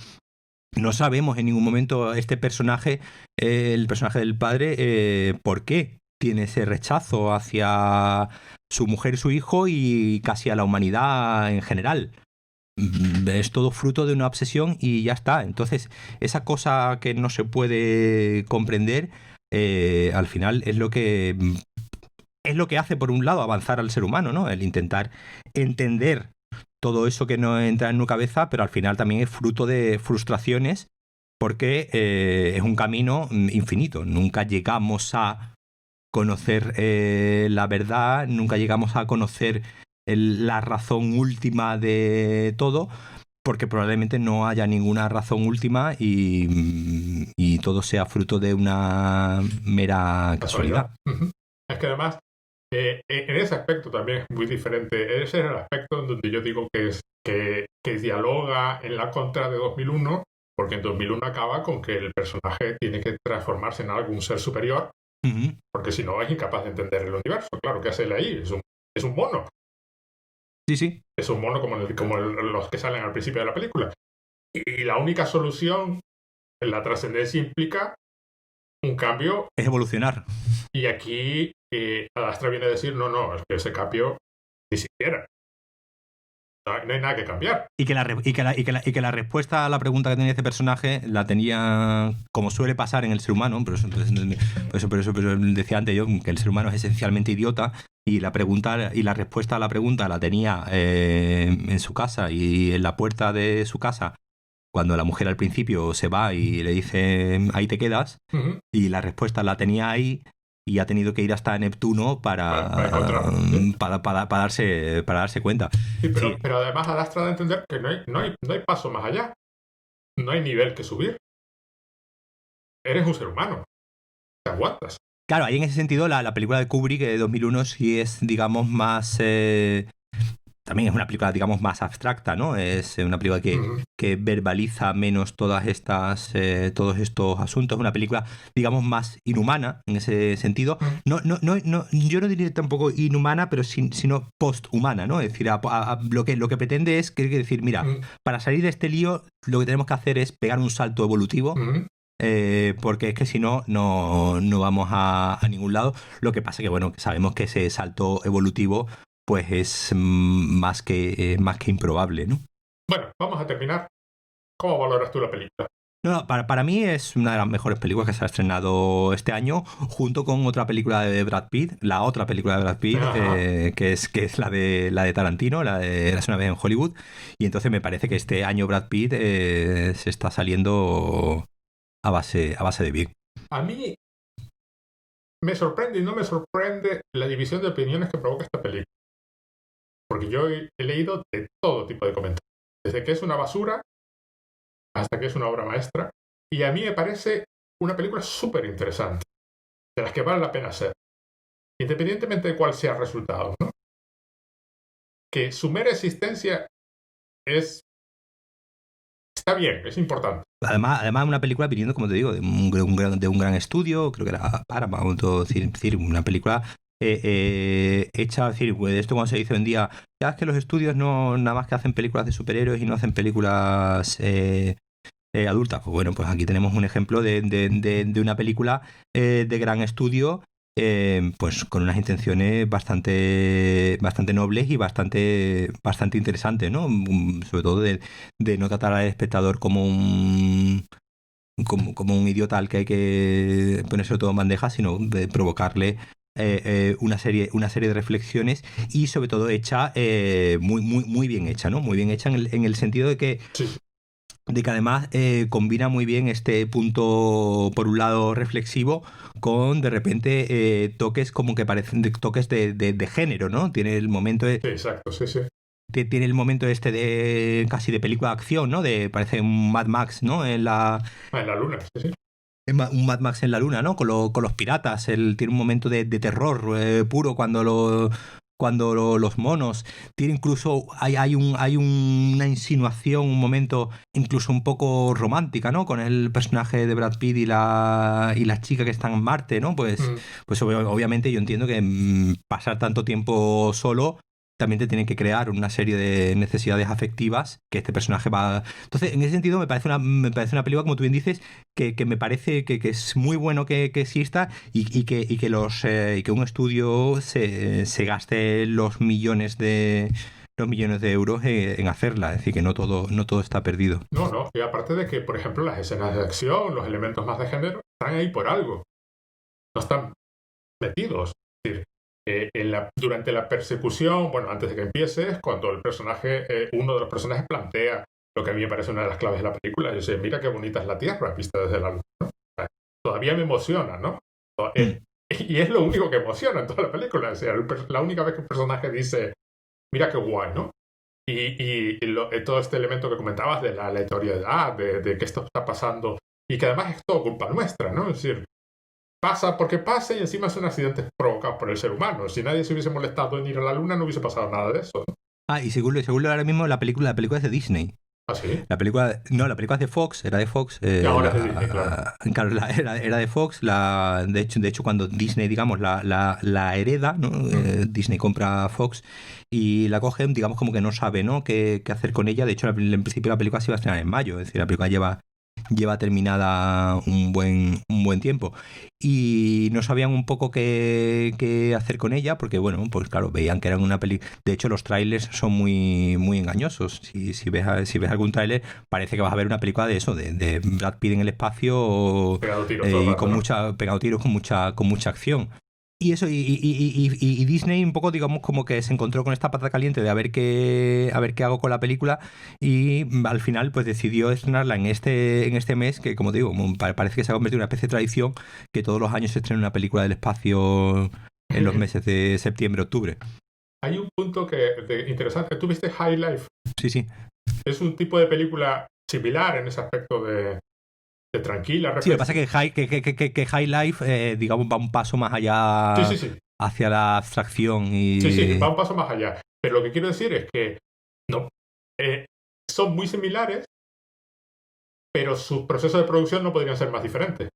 no sabemos en ningún momento este personaje, el personaje del padre, por qué tiene ese rechazo hacia su mujer y su hijo y casi a la humanidad en general. Es todo fruto de una obsesión y ya está. Entonces, esa cosa que no se puede comprender, al final es lo que hace, por un lado, avanzar al ser humano, ¿no? El intentar entender todo eso que no entra en tu cabeza, pero al final también es fruto de frustraciones porque es un camino infinito. Nunca llegamos a conocer la verdad, nunca llegamos a conocer la razón última de todo, porque probablemente no haya ninguna razón última y todo sea fruto de una mera casualidad. Es que además, en ese aspecto también es muy diferente. Ese es el aspecto en donde yo digo que dialoga en la contra de 2001, porque en 2001 acaba con que el personaje tiene que transformarse en algún ser superior, porque si no es incapaz de entender el universo. Claro, ¿qué hace él ahí? Es un mono. Sí, sí. Es un mono como los que salen al principio de la película. Y la única solución en la trascendencia implica un cambio. Es evolucionar. Y aquí Adastra viene a decir, no, es que ese cambio ni siquiera. No hay nada que cambiar. Y que la respuesta a la pregunta que tenía este personaje la tenía, como suele pasar en el ser humano, por eso decía antes yo que el ser humano es esencialmente idiota, y la respuesta a la pregunta la tenía en su casa y en la puerta de su casa, cuando la mujer al principio se va y le dice ahí te quedas, y la respuesta la tenía ahí. Y ha tenido que ir hasta Neptuno para darse cuenta. Sí, pero además Adastra da a entender que no hay paso más allá. No hay nivel que subir. Eres un ser humano. Te aguantas. Claro, ahí en ese sentido la película de Kubrick de 2001 sí es, digamos, más... también es una película, digamos, más abstracta, ¿no? Es una película que verbaliza menos todos estos asuntos. Es una película, digamos, más inhumana en ese sentido. No, yo no diría tampoco inhumana, pero sino posthumana, ¿no? Es decir, lo que pretende es decir, mira, para salir de este lío, lo que tenemos que hacer es pegar un salto evolutivo. Porque es que si no vamos a ningún lado. Lo que pasa que, bueno, sabemos que ese salto evolutivo pues es más que improbable, ¿no? Bueno, vamos a terminar. ¿Cómo valoras tú la película? No, para mí es una de las mejores películas que se ha estrenado este año, junto con otra película de Brad Pitt, la otra película de Brad Pitt, que es la de Tarantino, la de Érase una vez en Hollywood. Y entonces me parece que este año Brad Pitt se está saliendo a base de bien. A mí me sorprende y no me sorprende la división de opiniones que provoca esta película. Porque yo he leído de todo tipo de comentarios. Desde que es una basura hasta que es una obra maestra. Y a mí me parece una película súper interesante. De las que vale la pena ser. Independientemente de cuál sea el resultado, ¿no? Que su mera existencia está bien, es importante. Además una película viniendo, como te digo, de un gran estudio, creo que era Paramount, decir, una película hecha, es decir, pues esto cuando se dice hoy en día, ya es que los estudios no nada más que hacen películas de superhéroes y no hacen películas adultas. Pues bueno, pues aquí tenemos un ejemplo de una película de gran estudio, pues con unas intenciones bastante nobles y bastante interesantes, ¿no? Sobre todo de no tratar al espectador como un idiota al que hay que ponerse todo en bandeja, sino de provocarle una serie de reflexiones, y sobre todo hecha muy bien hecha, ¿no? Muy bien hecha en el sentido de que además combina muy bien este punto, por un lado reflexivo, con de repente toques como que parecen toques de género, ¿no? Tiene el momento de... Sí, exacto, sí. Tiene el momento de casi de película de acción, ¿no? Parece un Mad Max, ¿no? En la luna, sí. Un Mad Max en la luna, ¿no? Con los piratas. Él tiene un momento de terror puro cuando los monos. Tiene incluso. Hay una insinuación, un momento incluso un poco romántica, ¿no? Con el personaje de Brad Pitt y la chica que está en Marte, ¿no? Pues obviamente yo entiendo que pasar tanto tiempo solo también te tienen que crear una serie de necesidades afectivas que este personaje va... Entonces, en ese sentido, me parece una película, como tú bien dices, que me parece que es muy bueno que exista y que un estudio se gaste los millones de euros en hacerla. Es decir, que no todo está perdido. No. Y aparte de que, por ejemplo, las escenas de acción, los elementos más de género, están ahí por algo. No están metidos. Es decir, durante la persecución, bueno, antes de que empiece, es cuando uno de los personajes plantea lo que a mí me parece una de las claves de la película. Yo sé, mira qué bonita es la Tierra vista desde la luna, ¿no? Todavía me emociona, ¿no? Y es lo único que emociona en toda la película. O sea, la única vez que un personaje dice, mira qué guay, ¿no? Y todo este elemento que comentabas de la aleatoriedad, de que esto está pasando, y que además es todo culpa nuestra, ¿no? Es decir, pasa porque pasa y encima son accidentes provocados por el ser humano. Si nadie se hubiese molestado en ir a la luna, no hubiese pasado nada de eso, ¿no? Y seguro ahora mismo la película es de Disney. ¿Ah, sí? La película es de Fox, era de Fox. Y ahora es de Disney, claro. Claro, era de Fox. De hecho, cuando Disney, digamos, la hereda, ¿no? Disney compra Fox y la coge, digamos, como que no sabe, ¿no? qué hacer con ella. De hecho, en principio la película se iba a estrenar en mayo. Es decir, la película lleva terminada un buen tiempo y no sabían un poco qué hacer con ella porque, bueno, pues claro, veían que era una peli. De hecho, los trailers son muy engañosa. Si ves algún tráiler, parece que vas a ver una película de eso, de Brad Pitt en el espacio Pegado tiros y pegado tiros con mucha acción. Y eso, y Disney un poco, digamos, como que se encontró con esta pata caliente de a ver qué hago con la película, y al final pues decidió estrenarla en este mes, que como digo, parece que se ha convertido en una especie de tradición que todos los años se estrena una película del espacio en los meses de septiembre, octubre. Hay un punto interesante. ¿Tú viste High Life? Sí. Es un tipo de película similar en ese aspecto de tranquila. Sí, lo que pasa es que High Life, digamos, va un paso más allá hacia la abstracción y... Sí, va un paso más allá. Pero lo que quiero decir es que no, son muy similares, pero sus procesos de producción no podrían ser más diferentes.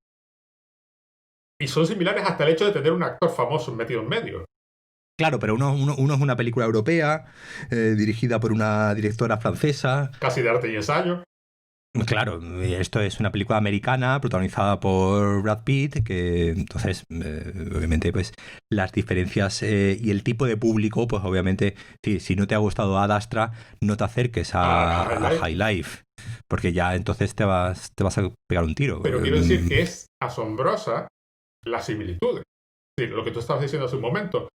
Y son similares hasta el hecho de tener un actor famoso metido en medio. Claro, pero uno es una película europea, dirigida por una directora francesa. Casi de arte y ensayo. Claro, esto es una película americana protagonizada por Brad Pitt, que entonces, obviamente, pues las diferencias y el tipo de público, pues obviamente, si no te ha gustado Ad Astra, no te acerques a High Life, porque ya entonces te vas a pegar un tiro. Pero quiero decir que es asombrosa la similitud. Es decir, lo que tú estabas diciendo hace un momento.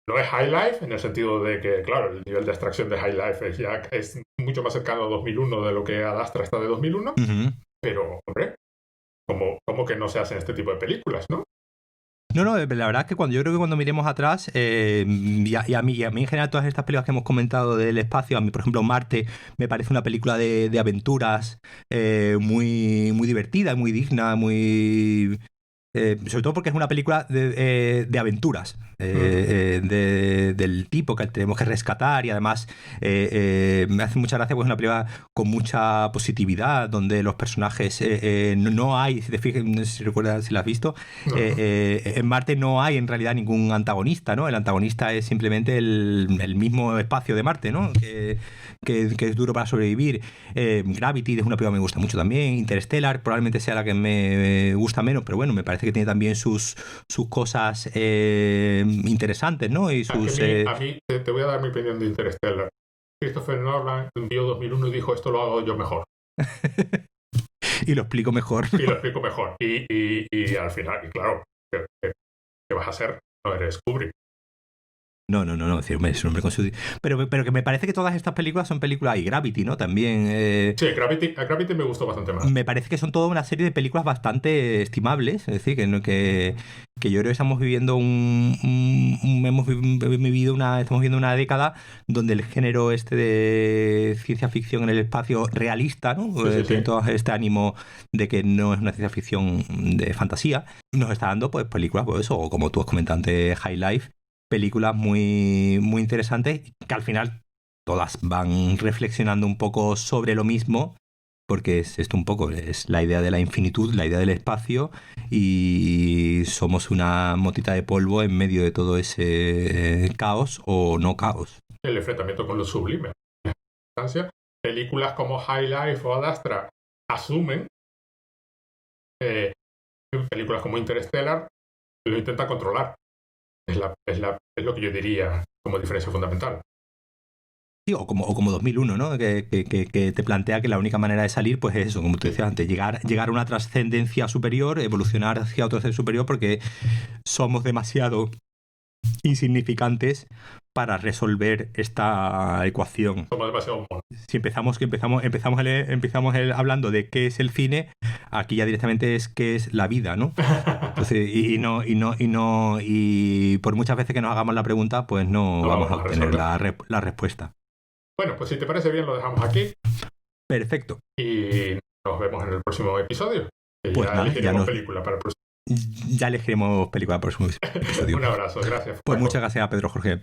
No es High Life en el sentido de que, claro, el nivel de abstracción de High Life es mucho más cercano a 2001 de lo que Ad Astra está de 2001, pero, hombre, ¿cómo que no se hacen este tipo de películas, no? No, la verdad es que yo creo que cuando miremos atrás, y a mí en general todas estas películas que hemos comentado del espacio, a mí por ejemplo Marte me parece una película de aventuras muy divertida, muy digna, muy... sobre todo porque es una película de aventuras, del tipo que tenemos que rescatar, y además me hace mucha gracia porque es una película con mucha positividad, donde los personajes no hay, si te fijas, no sé si recuerdas, si la has visto, en Marte no hay en realidad ningún antagonista, ¿no? El antagonista es simplemente el mismo espacio de Marte, ¿no? Que es duro para sobrevivir. Gravity es una película que me gusta mucho también. Interstellar probablemente sea la que me gusta menos, pero bueno, me parece que tiene también sus cosas interesantes, ¿no? Y sus, a mí te voy a dar mi opinión de Interstellar. Christopher Nolan vio 2001 y dijo, esto lo hago yo mejor. Y lo explico mejor. Y al final, y claro, ¿qué vas a hacer? No eres Kubrick. No, es decir, es un hombre con su... Pero que me parece que todas estas películas son películas, y Gravity, ¿no? También... Sí, Gravity me gustó bastante más. Me parece que son toda una serie de películas bastante estimables, es decir, que yo creo que estamos viviendo estamos viviendo una década donde el género de ciencia ficción en el espacio realista, ¿no? Tiene todo este ánimo de que no es una ciencia ficción de fantasía, nos está dando pues películas, pues eso, o como tú has comentado antes, High Life, películas muy interesantes que al final todas van reflexionando un poco sobre lo mismo, porque es esto un poco, es la idea de la infinitud, la idea del espacio, y somos una motita de polvo en medio de todo ese caos o no caos. El enfrentamiento con lo sublime. Películas como High Life o Ad Astra asumen, películas como Interstellar lo intentan controlar. Es lo que yo diría como diferencia fundamental. Sí, o como 2001, ¿no? Que te plantea que la única manera de salir, pues es eso, como tú decías antes, llegar a una trascendencia superior, evolucionar hacia otro ser superior, porque somos demasiado insignificantes para resolver esta ecuación. Somos demasiado monos. Si empezamos hablando de qué es el cine, aquí ya directamente es qué es la vida, ¿no? Entonces, y por muchas veces que nos hagamos la pregunta, pues no vamos a obtener la respuesta. Bueno, pues si te parece bien, lo dejamos aquí. Perfecto. Y nos vemos en el próximo episodio. Pues ya elegiremos película para el próximo. Ya elegiremos película para el próximo episodio. Un abrazo, gracias. Pues muchas gracias, Pedro Jorge.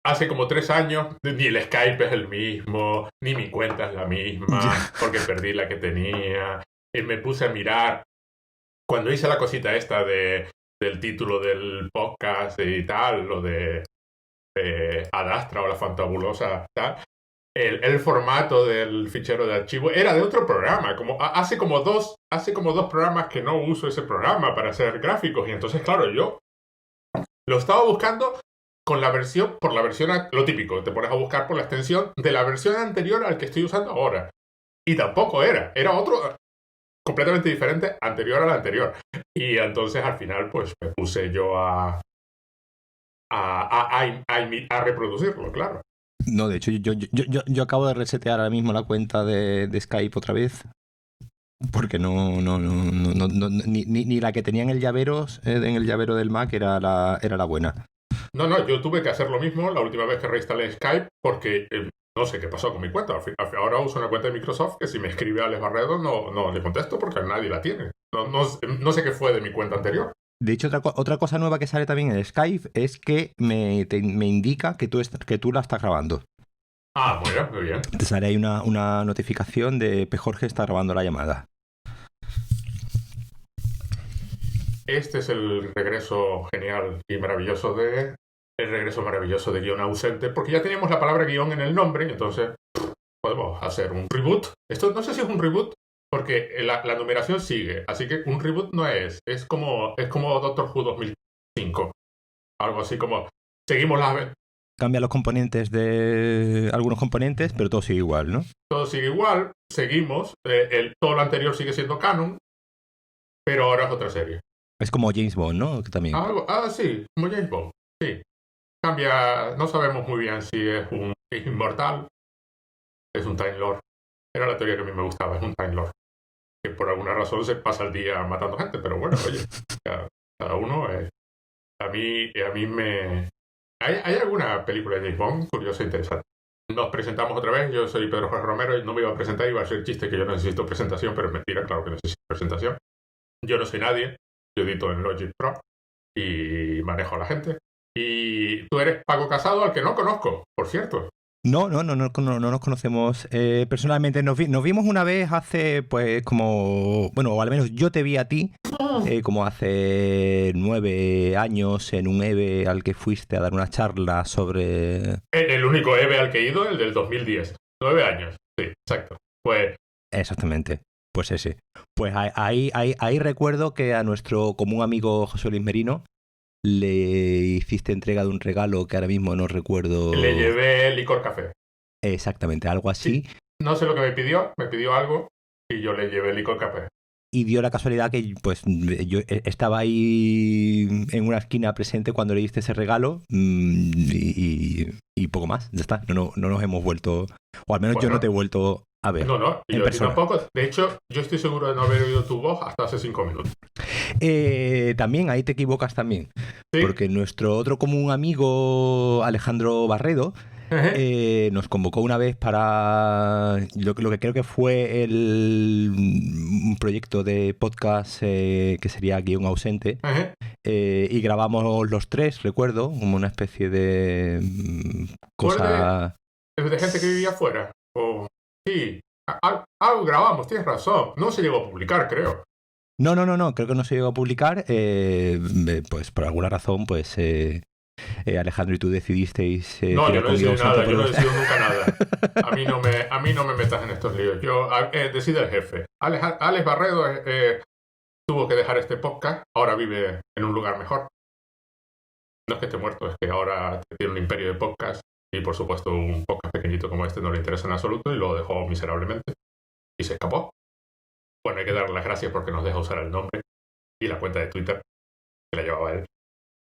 Hace como 3 años, ni el Skype es el mismo, ni mi cuenta es la misma, porque perdí la que tenía. Y me puse a mirar. Cuando hice la cosita esta del título del podcast y tal, lo de Ad Astra o la fantabulosa tal, el formato del fichero de archivo era de otro programa. Hace como dos programas que no uso ese programa para hacer gráficos. Y entonces, claro, yo lo estaba buscando por la versión, lo típico, te pones a buscar por la extensión de la versión anterior al que estoy usando ahora. Y tampoco era otro completamente diferente, anterior a la anterior. Y entonces al final pues me puse yo a reproducirlo, claro. No, de hecho yo acabo de resetear ahora mismo la cuenta de Skype otra vez. Porque ni la que tenía en el llavero del Mac era la buena. No, yo tuve que hacer lo mismo la última vez que reinstalé Skype porque no sé qué pasó con mi cuenta. Ahora uso una cuenta de Microsoft que si me escribe Alex Barredo no le contesto porque nadie la tiene. No sé qué fue de mi cuenta anterior. De hecho, otra cosa nueva que sale también en Skype es que me indica que tú la estás grabando. Ah, bueno, muy bien. Te sale ahí una notificación de P. Jorge está grabando la llamada. Este es el regreso genial y maravilloso de... El regreso maravilloso de guión ausente, porque ya teníamos la palabra guión en el nombre, entonces podemos hacer un reboot. Esto no sé si es un reboot, porque la numeración sigue, así que un reboot no es como Doctor Who 2005. Algo así como, seguimos Cambia los componentes de algunos componentes, pero todo sigue igual, ¿no? todo sigue igual, seguimos, todo lo anterior sigue siendo canon, pero ahora es otra serie. Es como James Bond, ¿no? Que también. Sí, como James Bond, sí. Cambia, no sabemos muy bien si es un inmortal, es un Time Lord. Era la teoría que a mí me gustaba, es un Time Lord. Que por alguna razón se pasa el día matando gente, pero bueno, oye, cada uno... a mí me... ¿Hay alguna película de James Bond curiosa e interesante? Nos presentamos otra vez, yo soy Pedro Jorge Romero y no me iba a presentar, iba a ser chiste que yo no necesito presentación, pero es mentira, claro que necesito presentación. Yo no soy nadie, yo edito en Logic Pro y manejo a la gente. Y tú eres Paco Casado, al que no conozco, por cierto. No nos conocemos personalmente. Nos vimos una vez hace, pues, como... Bueno, o al menos yo te vi a ti, como hace 9 años en un EVE al que fuiste a dar una charla sobre... El único EVE al que he ido, el del 2010. 9 años, sí, exacto. Pues... Exactamente, pues ese. Pues ahí recuerdo que a nuestro común amigo José Luis Merino le hiciste entrega de un regalo que ahora mismo no recuerdo. Le llevé licor café. Exactamente, algo así. Sí. No sé lo que me pidió algo y yo le llevé licor café. Y dio la casualidad que pues yo estaba ahí en una esquina presente cuando le diste ese regalo y poco más, ya está. No nos hemos vuelto, o al menos yo no te he vuelto a ver. No, y yo tampoco. De hecho, yo estoy seguro de no haber oído tu voz hasta hace 5 minutos. También, ahí te equivocas también. ¿Sí? Porque nuestro otro común amigo, Alejandro Barredo, nos convocó una vez para lo que creo que fue un proyecto de podcast que sería Guión Ausente. Y grabamos los tres, recuerdo, como una especie de cosa... ¿De gente que vivía afuera? Sí, algo grabamos, tienes razón. No se llegó a publicar, creo. No, creo que no se llegó a publicar. Pues por alguna razón, pues Alejandro y tú decidisteis... no, yo no he decidido nada, yo no he decidido nunca nada. A mí no me metas en estos líos. Yo decide el jefe. Alex Barredo tuvo que dejar este podcast, ahora vive en un lugar mejor. No es que esté muerto, es que ahora tiene un imperio de podcast y por supuesto un podcast pequeñito como este no le interesa en absoluto y lo dejó miserablemente y se escapó. Bueno, hay que darle las gracias porque nos deja usar el nombre y la cuenta de Twitter que la llevaba él.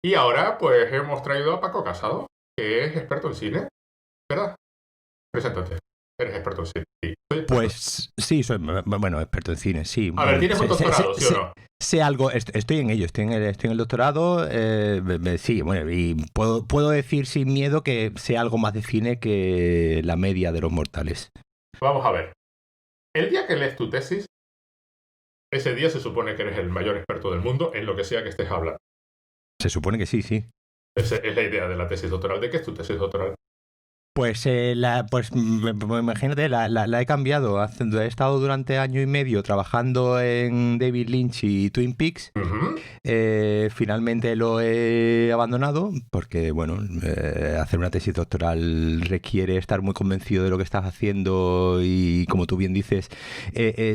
Y ahora pues hemos traído a Paco Casado, que es experto en cine, ¿verdad? Preséntate. Eres experto en cine. Sí, pues sí, soy experto en cine, sí. A ver, ¿tienes un doctorado, sí o no? Sé algo, estoy en ello, estoy en el doctorado, sí, bueno, y puedo decir sin miedo que sé algo más de cine que la media de los mortales. Vamos a ver. El día que lees tu tesis, ese día se supone que eres el mayor experto del mundo en lo que sea que estés hablando. Se supone que sí, sí. Esa es la idea de la tesis doctoral. ¿De qué es tu tesis doctoral? Pues, imagínate, la he cambiado. He estado durante año y medio trabajando en David Lynch y Twin Peaks. Uh-huh. Finalmente lo he abandonado porque, bueno, hacer una tesis doctoral requiere estar muy convencido de lo que estás haciendo y, como tú bien dices,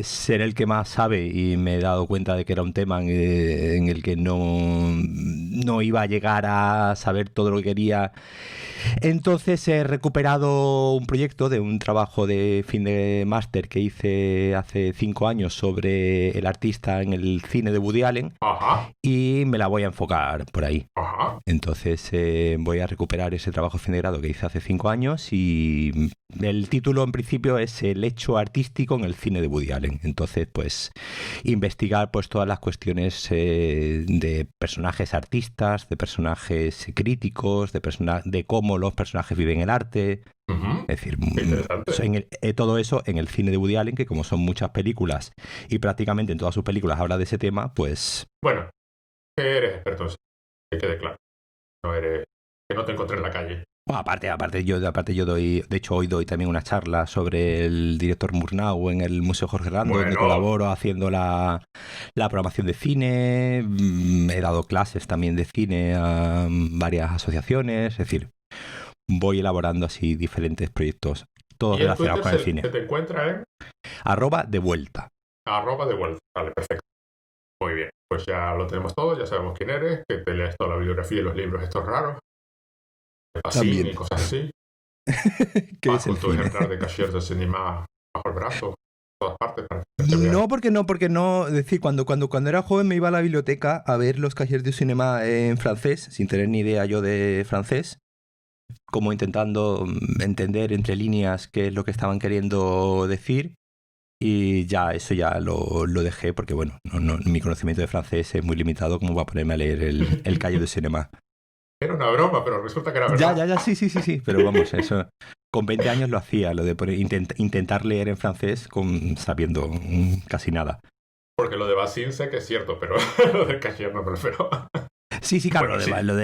ser el que más sabe, y me he dado cuenta de que era un tema en el que no iba a llegar a saber todo lo que quería. Entonces he recuperado un proyecto de un trabajo de fin de máster que hice hace 5 años sobre el artista en el cine de Woody Allen. Ajá. Y me la voy a enfocar por ahí. Ajá. Entonces voy a recuperar ese trabajo de fin de grado que hice hace 5 años y el título en principio es El hecho artístico en el cine de Woody Allen. Entonces, pues, investigar pues todas las cuestiones de personajes artistas, de personajes críticos, de cómo los personajes viven el arte. Uh-huh. Es decir, todo eso en el cine de Woody Allen, que como son muchas películas y prácticamente en todas sus películas habla de ese tema, pues... Bueno, que eres experto en cine, que quede claro. No eres, que no te encontré en la calle. Bueno, aparte yo doy, de hecho hoy doy también una charla sobre el director Murnau en el Museo Jorge Rando, donde colaboro haciendo la programación de cine, he dado clases también de cine a varias asociaciones, es decir, voy elaborando así diferentes proyectos, todos relacionados con el cine. ¿Se te encuentra en? @devuelta. @devuelta, vale, perfecto. Muy bien, pues ya lo tenemos todo, ya sabemos quién eres, que te lees toda la bibliografía y los libros estos raros. Así, y cosas así. ¿Qué vas es con el tu cine? ejemplar de Cahiers de Cinema bajo el brazo, todas partes. No, porque no. Es decir, cuando era joven me iba a la biblioteca a ver los Cahiers du Cinéma en francés, sin tener ni idea yo de francés, como intentando entender entre líneas qué es lo que estaban queriendo decir. Y ya, eso ya lo dejé porque, bueno, mi conocimiento de francés es muy limitado como para ponerme a leer el Cahiers du Cinéma. Era una broma, pero resulta que era verdad. Ya, sí, pero vamos, eso. Con 20 años lo hacía, lo de intentar leer en francés sabiendo casi nada. Porque lo de Bazin sé que es cierto, pero lo de Cahiers no me refiero. Sí, claro, Bueno, sí. lo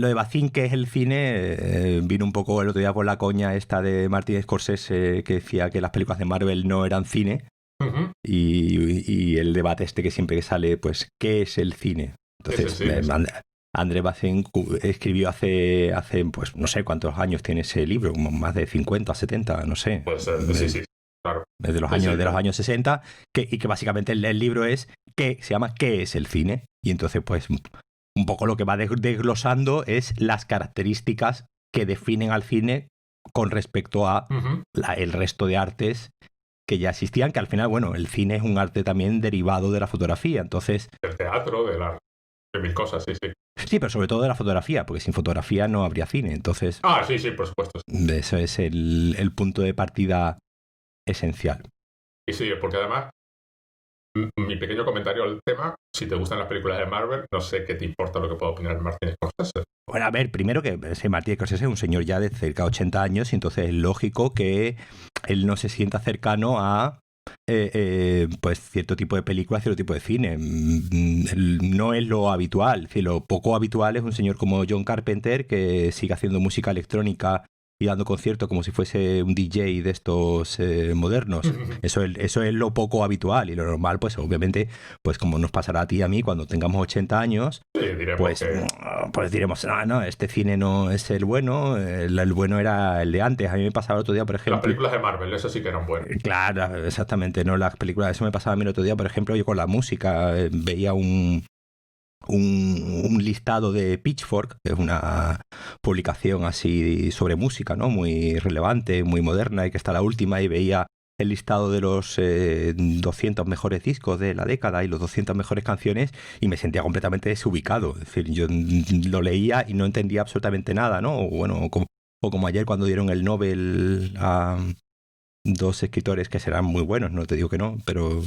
de Bazin, que es el cine, vino un poco el otro día por la coña esta de Martin Scorsese, que decía que las películas de Marvel no eran cine, y el debate este que siempre que sale, pues, ¿qué es el cine? Entonces, André Bazin escribió hace, pues, no sé cuántos años tiene ese libro, más de 50, 70, no sé. Pues sí, claro. Desde los años 60, y que básicamente el libro se llama ¿Qué es el cine? Y entonces, pues, un poco lo que va desglosando es las características que definen al cine con respecto a el resto de artes que ya existían, que al final, bueno, el cine es un arte también derivado de la fotografía, entonces... Del teatro, de mil cosas, sí. Sí, pero sobre todo de la fotografía, porque sin fotografía no habría cine, entonces... Sí, por supuesto. Eso es el punto de partida esencial. Y sí, porque además, mi pequeño comentario al tema, si te gustan las películas de Marvel, no sé qué te importa lo que pueda opinar Martin Scorsese. Bueno, a ver, primero que Martin Scorsese es un señor ya de cerca de 80 años, y entonces es lógico que él no se sienta cercano a pues cierto tipo de películas, cierto tipo de cine. No es lo habitual. Es decir, lo poco habitual es un señor como John Carpenter que sigue haciendo música electrónica y dando conciertos como si fuese un DJ de estos modernos. Eso es lo poco habitual, y lo normal, pues obviamente, pues como nos pasará a ti y a mí cuando tengamos 80 años, pues diremos, no, este cine no es el bueno, el bueno era el de antes. A mí me pasaba el otro día, por ejemplo... Las películas de Marvel, esas sí que eran buenas. Claro, exactamente, no las películas. Eso me pasaba a mí el otro día, por ejemplo, yo con la música veía un listado de Pitchfork, que es una publicación así sobre música, ¿no? Muy relevante, muy moderna, y que está la última, y veía el listado de los 200 mejores discos de la década y los 200 mejores canciones, y me sentía completamente desubicado. Es decir, yo lo leía y no entendía absolutamente nada, ¿no? O como ayer cuando dieron el Nobel a dos escritores que serán muy buenos, no te digo que no, pero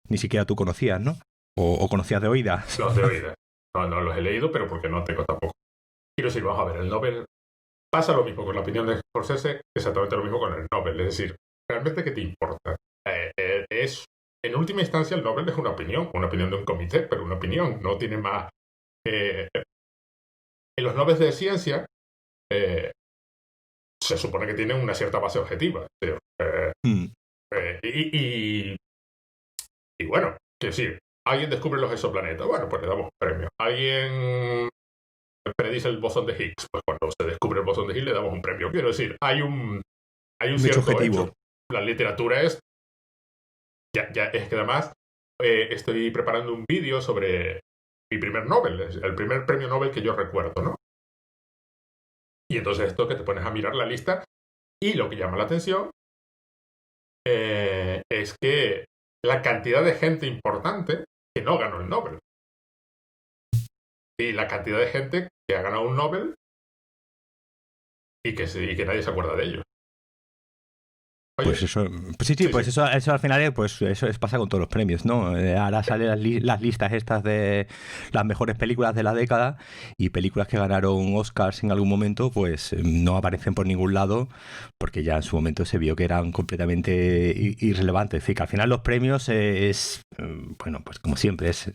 ni siquiera tú conocías, ¿no? O conocías de oídas. Los de oídas. No los he leído, pero porque no tengo tampoco. Quiero decir, vamos a ver, el Nobel pasa lo mismo con la opinión de Scorsese, exactamente lo mismo con el Nobel. Es decir, ¿realmente qué te importa? En última instancia, el Nobel es una opinión de un comité, pero una opinión, no tiene más... en los Nobel de ciencia se supone que tienen una cierta base objetiva. Y bueno, quiero decir, alguien descubre los exoplanetas, bueno, pues le damos un premio. Alguien predice el bosón de Higgs, pues cuando se descubre el bosón de Higgs le damos un premio. Quiero decir, hay un cierto objetivo. hecho. La literatura es... Ya es que además estoy preparando un vídeo sobre mi primer Nobel, el primer premio Nobel que yo recuerdo, ¿no? Y entonces esto que te pones a mirar la lista, y lo que llama la atención es que la cantidad de gente importante que no ganó el Nobel. Y la cantidad de gente que ha ganado un Nobel y que nadie se acuerda de ellos. Oye, pues eso, pues eso al final pues eso pasa con todos los premios, ¿no? Ahora salen las listas estas de las mejores películas de la década, y películas que ganaron Oscars en algún momento pues no aparecen por ningún lado porque ya en su momento se vio que eran completamente irrelevantes. Es decir, que al final los premios bueno, pues como siempre es